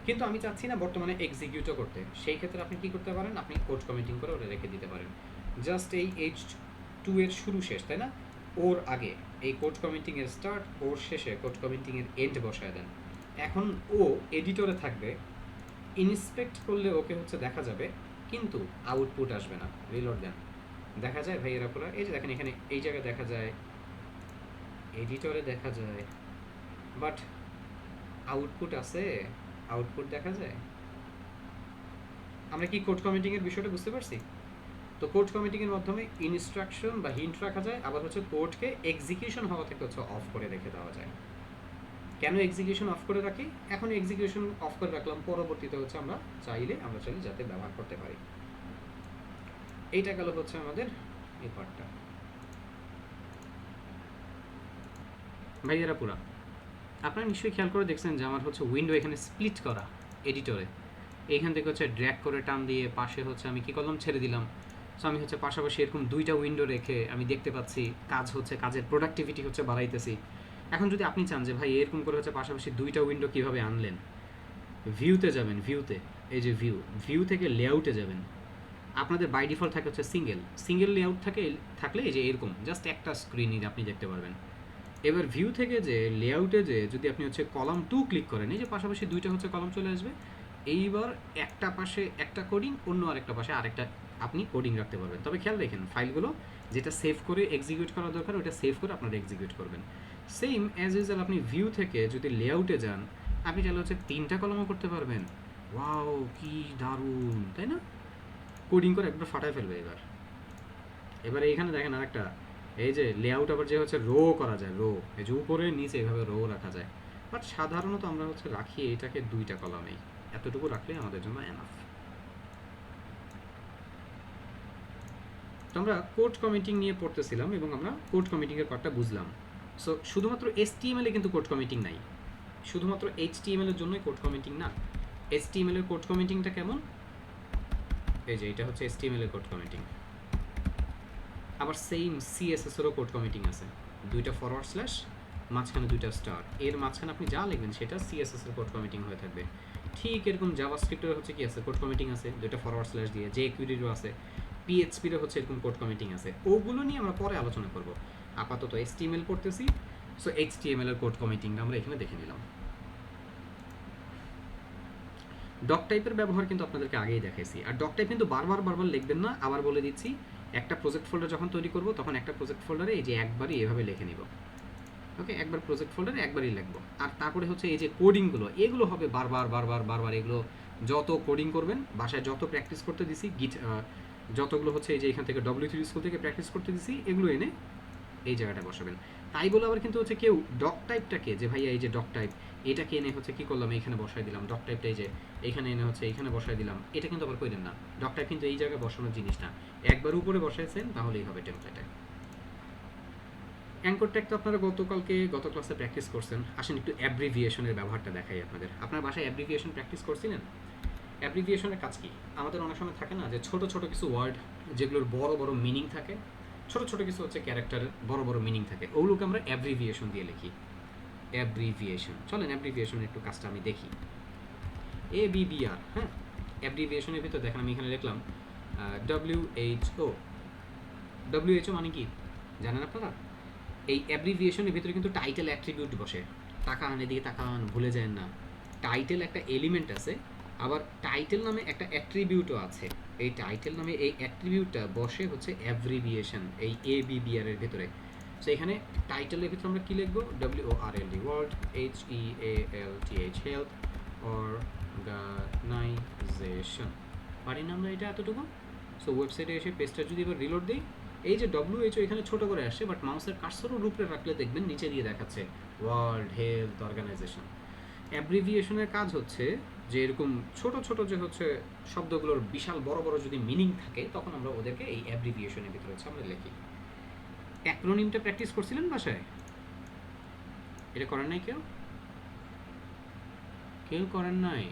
কিন্তু আমি চাচ্ছি না বর্তমানে এক্সিকিউটও করতে, সেই ক্ষেত্রে আপনি কী করতে পারেন, আপনি কোড কমেন্টিং করে ওটা রেখে দিতে পারেন। জাস্ট এই H2 এর শুরু শেষ, তাই না, ওর আগে এই কোড কমেন্টিংয়ের স্টার্ট, ওর শেষে কোড কমেন্টিংয়ের এন্ড বসায় দেন। এখন ও এডিটরে থাকবে, ইন্সপেক্ট করলে ওকে হচ্ছে দেখা যাবে, কিন্তু আউটপুট আসবে না। রিলোড দেন, দেখা যায় ভাই এরা পুরো, এই যে দেখেন এখানে এই জায়গায় দেখা যায়, এডিটরে দেখা যায়, বাট আউটপুট আছে, আউটপুট দেখা যায়। আমরা কি কোড কমেন্টিংয়ের বিষয়টা বুঝতে পারছি? তো কোড কমেন্টিংয়ের মাধ্যমে ইনস্ট্রাকশন বা হিন্ট রাখা যায়, আবার হচ্ছে কোডকে এক্সিকিউশন হওয়া থেকে হচ্ছে অফ করে রেখে দেওয়া যায়। কেন এক্সিকিউশন অফ করে রাখি? এখন এক্সিকিউশন অফ করে রাখলাম, পরবর্তীতে হচ্ছে আমরা চাইলে যাতে ব্যবহার করতে পারি। এইটা গেল হচ্ছে আমাদের এই পার্টটা। ভাইয়েরা পুরা আপনারা নিশ্চয়ই খেয়াল করে দেখছেন যে আমার হচ্ছে উইন্ডো এখানে স্প্লিট করা এডিটরে, এইখান থেকে হচ্ছে ড্র্যাগ করে টান দিয়ে পাশে হচ্ছে আমি কী করলাম, ছেড়ে দিলাম। সো আমি হচ্ছে পাশাপাশি এরকম দুইটা উইন্ডো রেখে আমি দেখতে পাচ্ছি কাজ হচ্ছে, কাজের প্রোডাক্টিভিটি হচ্ছে বাড়াইতেছি। এখন যদি আপনি চান যে ভাই এরকম করে হচ্ছে পাশাপাশি দুইটা উইন্ডো কীভাবে আনলেন, ভিউতে যাবেন, ভিউতে এই যে ভিউ থেকে লেআউটে যাবেন। আপনাদের বাই ডিফল্ট থাকে হচ্ছে সিঙ্গেল লেআউট থাকলে এই যে এরকম জাস্ট একটা স্ক্রিনই আপনি দেখতে পারবেন। এবার ভিউ থেকে যে লেআউটে যে যদি আপনি হচ্ছে কলাম 2 ক্লিক করেন, এই যে পাশাপাশি দুইটা হচ্ছে কলাম চলে আসবে। এইবার একটা পাশে একটা কোডিং, অন্য আরেকটা পাশে আরেকটা আপনি কোডিং রাখতে পারবেন। তবে খেয়াল রাখেন ফাইলগুলো যেটা সেভ করে এক্সিকিউট করা দরকার ওটা সেভ করে আপনারা এক্সিকিউট করবেন। সেম অ্যাজ ইউজুয়াল আপনি ভিউ থেকে যদি লেআউটে যান, আপনি চাইলে হচ্ছে 3টা কলামও করতে পারবেন। ওয়াও কি দারুণ, তাই না? কোডিং করে একবার ফাটায় ফেলবে। এবার এইখানে দেখেন আরেকটা, এই যে লেআউট আবার যে হচ্ছে রো করা যায়, রো এই যে উপরে নিচে এভাবে রো রাখা যায়। বাট সাধারণত আমরা হচ্ছে রাখি এটাকে 2টা কলামেই, এতটুকু রাখলে আমাদের জন্য এনাফ। তো আমরা কোড কমিটিং নিয়ে পড়তেছিলাম এবং আমরা কোড কমিটিংয়ের পার্টটা বুঝলাম। সো শুধুমাত্র HTML-এ কিন্তু কোড কমিটিং নাই, শুধুমাত্র HTML-এর জন্যই কোড কমিটিং না। HTML-এর কোড কমিটিংটা কেমন, এই যে এটা হচ্ছে HTML-এর কোড কমিটিং। আবার সেম CSS-এরও কোড কমিটিং আছে, 2টা ফরওয়ার্ড স্ল্যাশ, মাঝখানে 2টা স্টার, এর মাঝখানে আপনি যা লিখবেন সেটা CSS-এর কোড কমিটিং হয়ে থাকবে। ঠিক এরকম জাভাস্ক্রিপ্টের হচ্ছে কি আছে, কোড কমিটিং আছে 2টা ফরওয়ার্ড স্ল্যাশ দিয়ে, jQuery-রও আছে, PHP-র হচ্ছে এরকম কোড কমিটিং আছে। ওগুলো নিয়ে আমরা পরে আলোচনা করব, আপাতত HTML পড়তেছি। সো HTML-এর কোড কমিটিংটা আমরা এখানে দেখে নিলাম। ডক টাইপের ব্যবহার কিন্তু আপনাদেরকে আগেই দেখাইছি। আর ডক টাইপ কিন্তু বারবার লিখবেন না, আবার বলে দিচ্ছি, একটা প্রজেক্ট ফোল্ডার যখন তৈরি করব তখন একটা প্রজেক্ট ফোল্ডারে এই যে একবারই এভাবে লিখে নিব। ওকে, একবার প্রজেক্ট ফোল্ডারে একবারই লিখবো। আর তারপরে হচ্ছে এই যে কোডিংগুলো, এগুলো হবে বারবার এগুলো যত কোডিং করবেন, বাসায় যত প্র্যাকটিস করতে দিছি, যতগুলো হচ্ছে এই যে এখান থেকে W3 স্কুল থেকে প্র্যাকটিস করতে দিছি, এগুলো এনে এই জায়গাটা বসাবেন। তাই বলে আবার কিন্তু হচ্ছে কেউ ডক টাইপটাকে যে ভাইয়া এই যে ডক টাইপ এটাকে এনে হচ্ছে কি করলাম, এইখানে বসাই দিলাম, ডক টাইপটা এই যে এইখানে এনে হচ্ছে এইখানে বসাই দিলাম, এটা কিন্তু আবার কইলেন না। ডক টাইপ কিন্তু এই জায়গায় বসানোর জিনিস না, একবার উপরে বসাইছেন তাহলেই হবে টেমপ্লেটে। অ্যাঙ্কর ট্যাগ তো আপনারা গত ক্লাসে প্র্যাকটিস করছেন। আসেন একটু অ্যাব্রিভিয়েশনের ব্যবহারটা দেখাই আপনাদের। আপনার বাসায় অ্যাব্রিভিয়েশন প্র্যাকটিস করছিলেন? অ্যাব্রিভিয়েশনের কাজ কি? আমাদের অনেক সময় থাকে না যে ছোট কিছু ওয়ার্ড যেগুলোর বড় মিনিং থাকে, ছোট কিছু হচ্ছে ক্যারেক্টারের বড় মিনিং থাকে, ওগুলোকে আমরা অ্যাব্রিভিয়েশন দিয়ে লিখি। অ্যাব্রিভিয়েশন, চলেন অ্যাব্রিভিয়েশনের একটু কাজটা আমি দেখি। ABBR, হ্যাঁ, অ্যাব্রিভিয়েশনের ভিতর দেখেন আমি এখানে লিখলাম WHO। WHO মানে কি জানেন আপনারা? এই অ্যাব্রিভিয়েশনের ভিতরে কিন্তু টাইটেল অ্যাট্রিবিউট বসে। তাকান এদিকে, তাকান, ভুলে যায় না, টাইটেল একটা এলিমেন্ট আছে, আবার টাইটেল নামে একটা অ্যাট্রিবিউটও আছে। এই টাইটেল নামে এই অ্যাট্রিবিউটটা বসে হচ্ছে অ্যাব্রিভিয়েশন এই ABBR এর ভিতরে। সো এখানে টাইটেলের ভিতরে আমরা কী লিখবো, WORLD, world, HEALTH, health, organization. পারি না আমরা এটা এতটুকু? সো ওয়েবসাইটে এসে পেজটা যদি এবার রিলোড দিই, এই যে WHO এখানে ছোট করে আসছে, বাট মাউসের কার্সরও রূপে রাখলে দেখবেন নিচে দিয়ে দেখাচ্ছে ওয়ার্ল্ড হেলথ অর্গানাইজেশন। অ্যাব্রিভিয়েশনের কাজ হচ্ছে যে এরকম ছোট যে হচ্ছে শব্দগুলোর বিশাল বড় যদি মিনিং থাকে, তখন আমরা ওদেরকে এই অ্যাব্রিভিয়েশনের ভিতরে হচ্ছে আমরা লিখি। অ্যাক্রোনিমটা প্র্যাকটিস করছিলেন বাসায়? এটা করেন নাই কেউ করেন নাই?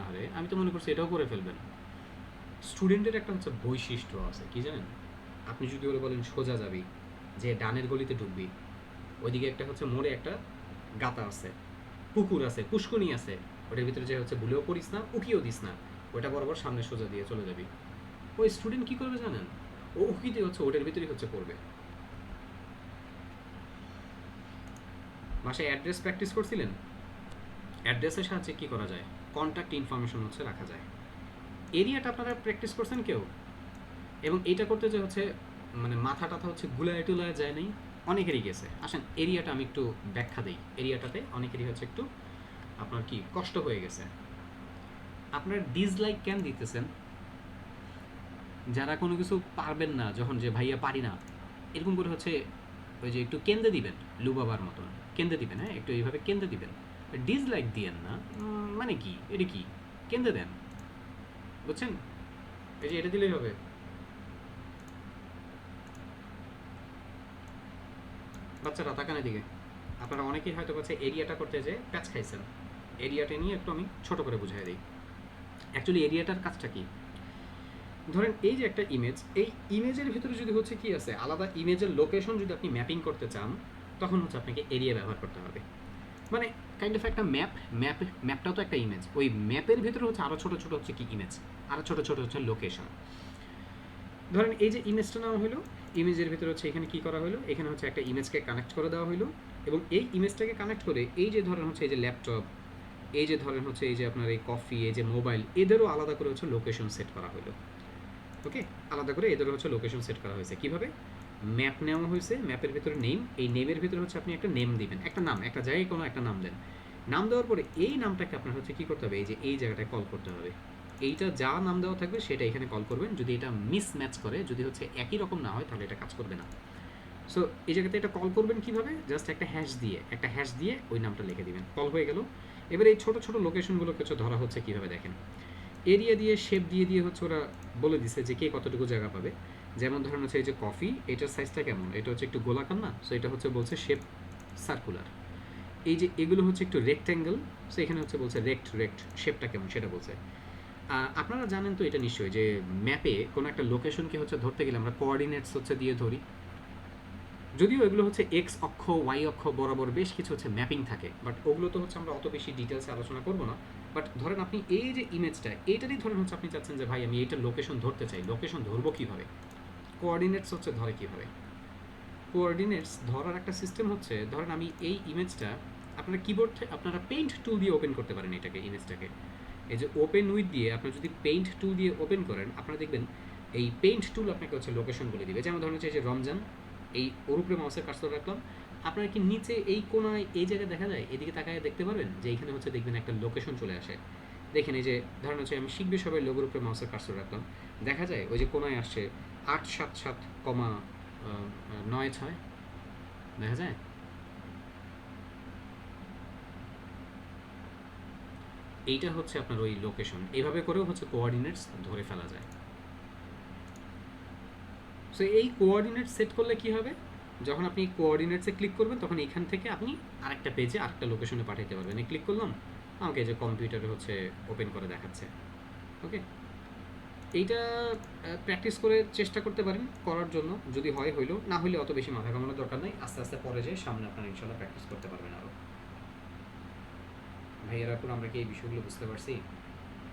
আরে আমি তো মনে করছি এটাও করে ফেলবেন। স্টুডেন্টের একটা হচ্ছে বৈশিষ্ট্য আছে, কি জানেন? আপনি যদি ওরা বলেন সোজা যাবি, যে ডানের গলিতে ঢুকবি, ওইদিকে একটা হচ্ছে মোড়ে একটা গাতা আছে, পুকুর আছে, পুষ্কুনি আছে, ওটার ভিতরে যে হচ্ছে ভুলেও পড়িস না, উকিও দিস না, ওটা বরাবর সামনে সোজা দিয়ে চলে যাবি। ওই স্টুডেন্ট কি করবে জানেন? ও উকি দিয়ে হচ্ছে ওটার ভিতরেই হচ্ছে পড়বে। বাসায় অ্যাড্রেস প্র্যাকটিস করছিলেন? অ্যাড্রেসের সাহায্যে কী করা যায়, কন্ট্যাক্ট ইনফরমেশন হচ্ছে রাখা যায়। এরিয়াটা আপনারা প্র্যাকটিস করছেন কেউ? এবং এইটা করতে যে হচ্ছে মানে মাথা টাথা হচ্ছে গুলায় টুলায় যায় নাই, অনেকেরই গেছে। আসেন এরিয়াটা আমি একটু ব্যাখ্যা দিই। এরিয়াটাতে অনেকেরই হচ্ছে একটু আপনার কি কষ্ট হয়ে গেছে। আপনার ডিসলাইক কেন দিতেছেন? যারা কোনো কিছু পারবেন না, যখন যে ভাইয়া পারি না এরকম করে হচ্ছে ওই যে একটু কেন্দ্রে দিবেন, লুবাবার মতন কেন্দ্রে দিবেন, হ্যাঁ একটু এইভাবে কেন্দ্রে দিবেন, ডিসলাইক দিয়েন না। মানে কি এটা, কি কেন্দ্রে দেন, বুঝছেন? এই যে এটা দিলেই হবে। বাচ্চারা তাকান এদিকে। আপনারা অনেকেই হয়তো হচ্ছে এরিয়াটা করতে যে প্যাচ খাইছেন। এরিয়াটা নিয়ে একটু আমি ছোট করে বুঝাই দিই। অ্যাকচুয়ালি এরিয়াটার কাজটা কি? ধরেন এই যে একটা ইমেজ, এই ইমেজের ভিতরে যদি হচ্ছে কি আছে আলাদা ইমেজের লোকেশন যদি আপনি ম্যাপিং করতে চান, তখন হচ্ছে আপনাকে এরিয়া ব্যবহার করতে হবে। মানে কাইন্ড অফ একটা ম্যাপটাও তো একটা ইমেজ। ওই ম্যাপের ভিতরে হচ্ছে আরও ছোটো ছোটো হচ্ছে কি ইমেজ, আরও ছোটো ছোটো হচ্ছে লোকেশন। ধরেন এই যে ইমেজটা নেওয়া হলো, ইমেজের ভিতরে হচ্ছে এখানে কী করা হলো, এখানে হচ্ছে একটা ইমেজকে কানেক্ট করে দেওয়া হলো, এবং এই ইমেজটাকে কানেক্ট করে এই যে ধরেন হচ্ছে এই যে ল্যাপটপ, এই যে ধরেন হচ্ছে এই যে আপনার এই কফি, এই যে মোবাইল, এদেরও আলাদা করে হচ্ছে লোকেশন সেট করা হলো। ওকে, আলাদা করে এদের হচ্ছে লোকেশন সেট করা হয়েছে। কীভাবে? ম্যাপ নেওয়া হয়েছে, ম্যাপের ভিতরে নেম, এই নেমের ভিতরে হচ্ছে আপনি একটা নেম দিবেন, একটা নাম, একটা জায়গায় কোনো একটা নাম দেন। নাম দেওয়ার পরে এই নামটাকে আপনার হচ্ছে কী করতে হবে, এই যে এই জায়গাটায় কল করতে হবে। এইটা যা নাম দেওয়া থাকবে সেটা এখানে কল করবেন। যদি এটা মিসম্যাচ করে, যদি হচ্ছে একই রকম না হয়, তাহলে এটা কাজ করবে না। সো এই জায়গাতে এটা কল করবেন কীভাবে? জাস্ট একটা হ্যাশ দিয়ে ওই নামটা লিখে দিবেন, কল হয়ে গেল। এবার এই ছোটো ছোটো লোকেশনগুলোকে হচ্ছে ধরা হচ্ছে কীভাবে দেখেন, এরিয়া দিয়ে শেপ দিয়ে হচ্ছে ওরা বলে দিছে যে কে কতটুকু জায়গা পাবে। যেমন ধরেন হচ্ছে এই যে কফি, এটার সাইজটা কেমন, এটা হচ্ছে একটু গোলাকার না, সো এটা হচ্ছে বলছে শেপ সার্কুলার। এই যে এগুলো হচ্ছে একটু রেক্ট্যাঙ্গেল, সো এখানে হচ্ছে বলছে রেক্ট শেপটা কেমন সেটা বলছে। আপনারা জানেন তো এটা নিশ্চয়ই যে ম্যাপে কোনো একটা লোকেশনকে হচ্ছে ধরতে গেলে আমরা কোঅর্ডিনেটস হচ্ছে দিয়ে ধরি। যদিও এগুলো হচ্ছে এক্স অক্ষ, ওয়াই অক্ষ বরাবর বেশ কিছু হচ্ছে ম্যাপিং থাকে, বাট ওগুলো তো হচ্ছে আমরা অত বেশি ডিটেলসে আলোচনা করবো না। বাট ধরেন আপনি এই যে ইমেজটা, এইটারই ধরেন হচ্ছে আপনি চাচ্ছেন যে ভাই আমি এইটার লোকেশন ধরতে চাই, লোকেশন ধরবো কীভাবে? কোঅর্ডিনেটস হচ্ছে ধরে কীভাবে? কোঅর্ডিনেটস ধরার একটা সিস্টেম হচ্ছে, ধরেন আমি এই ইমেজটা, আপনারা কিবোর্ড আপনারা পেইন্ট টুল দিয়ে ওপেন করতে পারেন এটাকে, ইমেজটাকে। এই যে ওপেন উইথ দিয়ে আপনারা যদি পেইন্ট টুল দিয়ে ওপেন করেন, আপনারা দেখবেন এই পেইন্ট টুল আপনাকে হচ্ছে লোকেশন বলে দিবে। যেমন ধরেন হচ্ছে এই যে রমজান, এই ওর উপরে মাউসের কার্সর রাখলাম, আপনারা কি নিচে এই কোনায় এই জায়গায় দেখা যায়, এদিকে তাকায় দেখতে পারবেন যে এইখানে হচ্ছে দেখবেন একটা লোকেশন চলে আসে। দেখেন এই যে ধরেন হচ্ছে আমি শিখবে সবাই লোগোর উপরে মাউসের কার্সর রাখলাম, দেখা যায় ওই যে কোনায় আসছে 877,96 দেখা যায়। এইটা হচ্ছে আপনার ওই লোকেশন। এইভাবে করেও হচ্ছে কোঅর্ডিনেটস ধরে ফেলা যায়। সো এই কোঅর্ডিনেট সেট করলে কি হবে, যখন আপনি কোঅর্ডিনেটসে ক্লিক করবেন তখন এখান থেকে আপনি আরেকটা পেজে আরেকটা লোকেশনে পাঠাতে পারবেন। এই ক্লিক করলাম, আমাকে যে কম্পিউটারে হচ্ছে ওপেন করে দেখাচ্ছে। ওকে, এইটা প্র্যাকটিস করে চেষ্টা করতে পারেন করার জন্য, যদি হয় হইলো, না হইলে অত বেশি মাথা ঘামানোর দরকার নেই। আস্তে আস্তে পরে যেয়ে সামনে আপনারা ইনশাল্লাহ প্র্যাকটিস করতে পারবেন আরও। ভাইয়েরা পুরো আমরা কি এই বিষয়গুলো বুঝতে পারছি?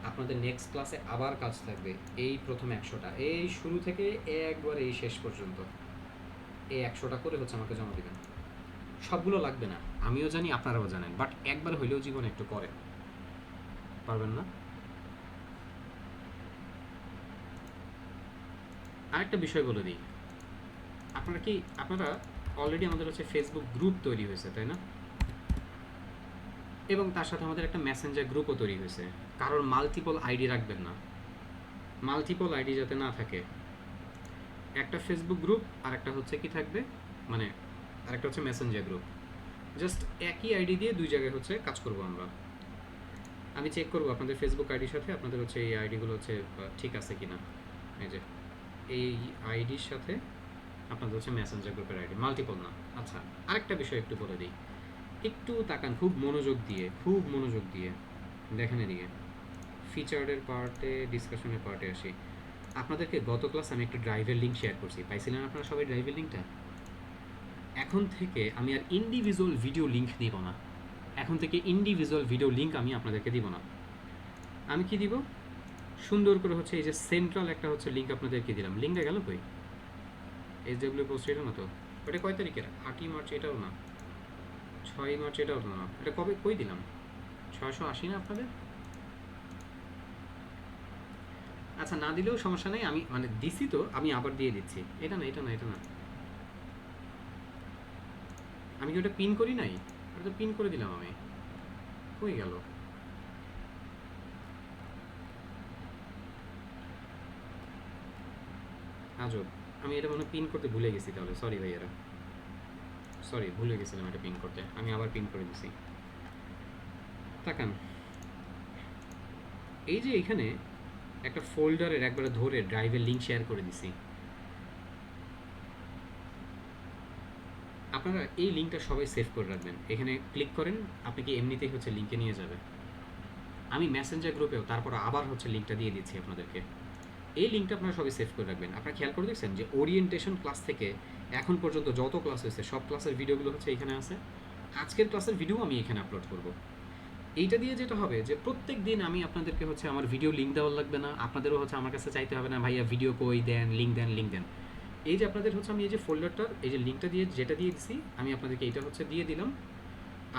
আপনাদের নেক্সট ক্লাসে আবার কাজ থাকবে এই প্রথম 100টা, এই শুরু থেকে একবার এই শেষ পর্যন্ত এই 100টা করে হচ্ছে আমাকে জমা দিবেন। সবগুলো লাগবে না, আমিও জানি আপনারাও জানেন, বাট একবার হইলেও জীবনে একটু করেন। পারবেন না? আরেকটা বিষয় বলে দিই, আপনারা অলরেডি আমাদের হচ্ছে ফেসবুক গ্রুপ তৈরি হয়েছে, তাই না? এবং তার সাথে আমাদের একটা মেসেঞ্জার গ্রুপও তৈরি হয়েছে। কারোর মাল্টিপল আইডি রাখবেন না, মাল্টিপল আইডি যাতে না থাকে। একটা ফেসবুক গ্রুপ আর একটা হচ্ছে কি থাকবে, মানে আরেকটা হচ্ছে মেসেঞ্জার গ্রুপ। জাস্ট একই আইডি দিয়ে দুই জায়গায় হচ্ছে কাজ করব আমরা। আমি চেক করব আপনাদের ফেসবুক আইডির সাথে আপনাদের হচ্ছে এই আইডিগুলো হচ্ছে ঠিক আছে কিনা। এই যে এই আইডির সাথে আপনাদের হচ্ছে মেসেঞ্জার গ্রুপের আইডি মাল্টিপল না। আচ্ছা, আরেকটা বিষয় একটু বলে দিই, একটু তাকান খুব মনোযোগ দিয়ে দেখেন এদিকে। ফিচার্ডের পার্টে, ডিসকাশনের পার্টে আসি। আপনাদেরকে গত ক্লাস আমি একটু ড্রাইভের লিঙ্ক শেয়ার করছি, পাইছিলেন আপনারা সবাই ড্রাইভের লিঙ্কটা? এখন থেকে আমি আর ইন্ডিভিজুয়াল ভিডিও লিঙ্ক দিব না, এখন থেকে ইন্ডিভিজুয়াল ভিডিও লিঙ্ক আমি আপনাদেরকে দিব না। আমি কি দিব, সুন্দর করে হচ্ছে এই যে সেন্ট্রাল একটা হচ্ছে লিঙ্ক আপনাদেরকে দিলাম। লিঙ্কটা গেল কই? SW পোস্ট এটা না তো, ওটা কয় তারিখের? 8ই মার্চ, এটাও না। 6ই মার্চ, এটাও না। এটা কবে কই দিলাম? 680 না আপনাদের? আচ্ছা, না দিলেও সমস্যা নেই, আমি মানে দিছি তো, আমি আবার দিয়ে দিচ্ছি। এটা না, আমি কি ওটা পিন করি নাই? ওটা তো পিন করে দিলাম আমি, কই গেল? আজব, আমি এটা মনে পিন করতে ভুলে গেছি তাহলে, সরি ভাইয়ারা, সরি, ভুলে গেছিলাম এটা পিন করতে, আমি আবার পিন করে দিছি। তাকান, এই যে এখানে একটা ফোল্ডারের একবারে ধরে ড্রাইভের লিঙ্ক শেয়ার করে দিছি। আপনারা এই লিঙ্কটা সবাই সেভ করে রাখবেন। এখানে ক্লিক করেন, আপনাকে এমনিতেই হচ্ছে লিঙ্কে নিয়ে যাবে। আমি মেসেঞ্জার গ্রুপেও তারপর আবার হচ্ছে লিঙ্কটা দিয়ে দিচ্ছি আপনাদেরকে। এই লিঙ্কটা আপনারা সবাই সেভ করে রাখবেন। আপনারা খেয়াল করে দেখছেন যে ওরিয়েন্টেশন ক্লাস থেকে এখন পর্যন্ত যত ক্লাস হয়েছে সব ক্লাসের ভিডিওগুলো হচ্ছে এখানে আছে। আজকের ক্লাসের ভিডিও আমি এখানে আপলোড করব। এইটা দিয়ে যেটা হবে যে প্রত্যেক দিন আমি আপনাদেরকে হচ্ছে আমার ভিডিও লিঙ্ক দেওয়ার লাগবে না, আপনাদেরও হচ্ছে আমার কাছে চাইতে হবে না ভাইয়া ভিডিও কই দেন, লিঙ্ক দেন। এই যে আপনাদের হচ্ছে আমি এই যে ফোল্ডারটার এই যে লিঙ্কটা দিয়ে যেটা দিয়ে দিছি, আমি আপনাদেরকে এইটা হচ্ছে দিয়ে দিলাম।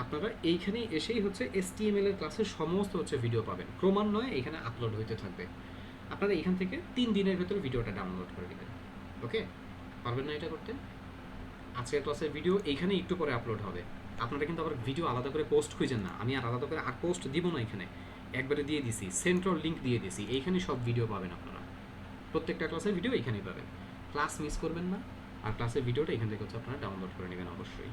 আপনারা এইখানে এসেই হচ্ছে HTML এর ক্লাসের সমস্ত হচ্ছে ভিডিও পাবেন, ক্রমান্বয়ে এখানে আপলোড হইতে থাকবে। আপনারা এখান থেকে 3 দিনের ভেতরে ভিডিওটা ডাউনলোড করে নেবেন। ওকে, পারবেন না এটা করতে? আজকের ক্লাসের ভিডিও এইখানে একটু পরে আপলোড হবে। আপনারা কিন্তু আবার ভিডিও আলাদা করে পোস্ট খুঁজেন না, আমি আর আলাদা করে আর পোস্ট দিব না, এখানে একবারে দিয়ে দিছি, সেন্ট্রাল লিঙ্ক দিয়ে দিছি, এইখানে সব ভিডিও পাবেন আপনারা। প্রত্যেকটা ক্লাসের ভিডিও এইখানেই পাবেন, ক্লাস মিস করবেন না। আর ক্লাসের ভিডিওটা এখান থেকে হচ্ছে আপনারা ডাউনলোড করে নেবেন অবশ্যই।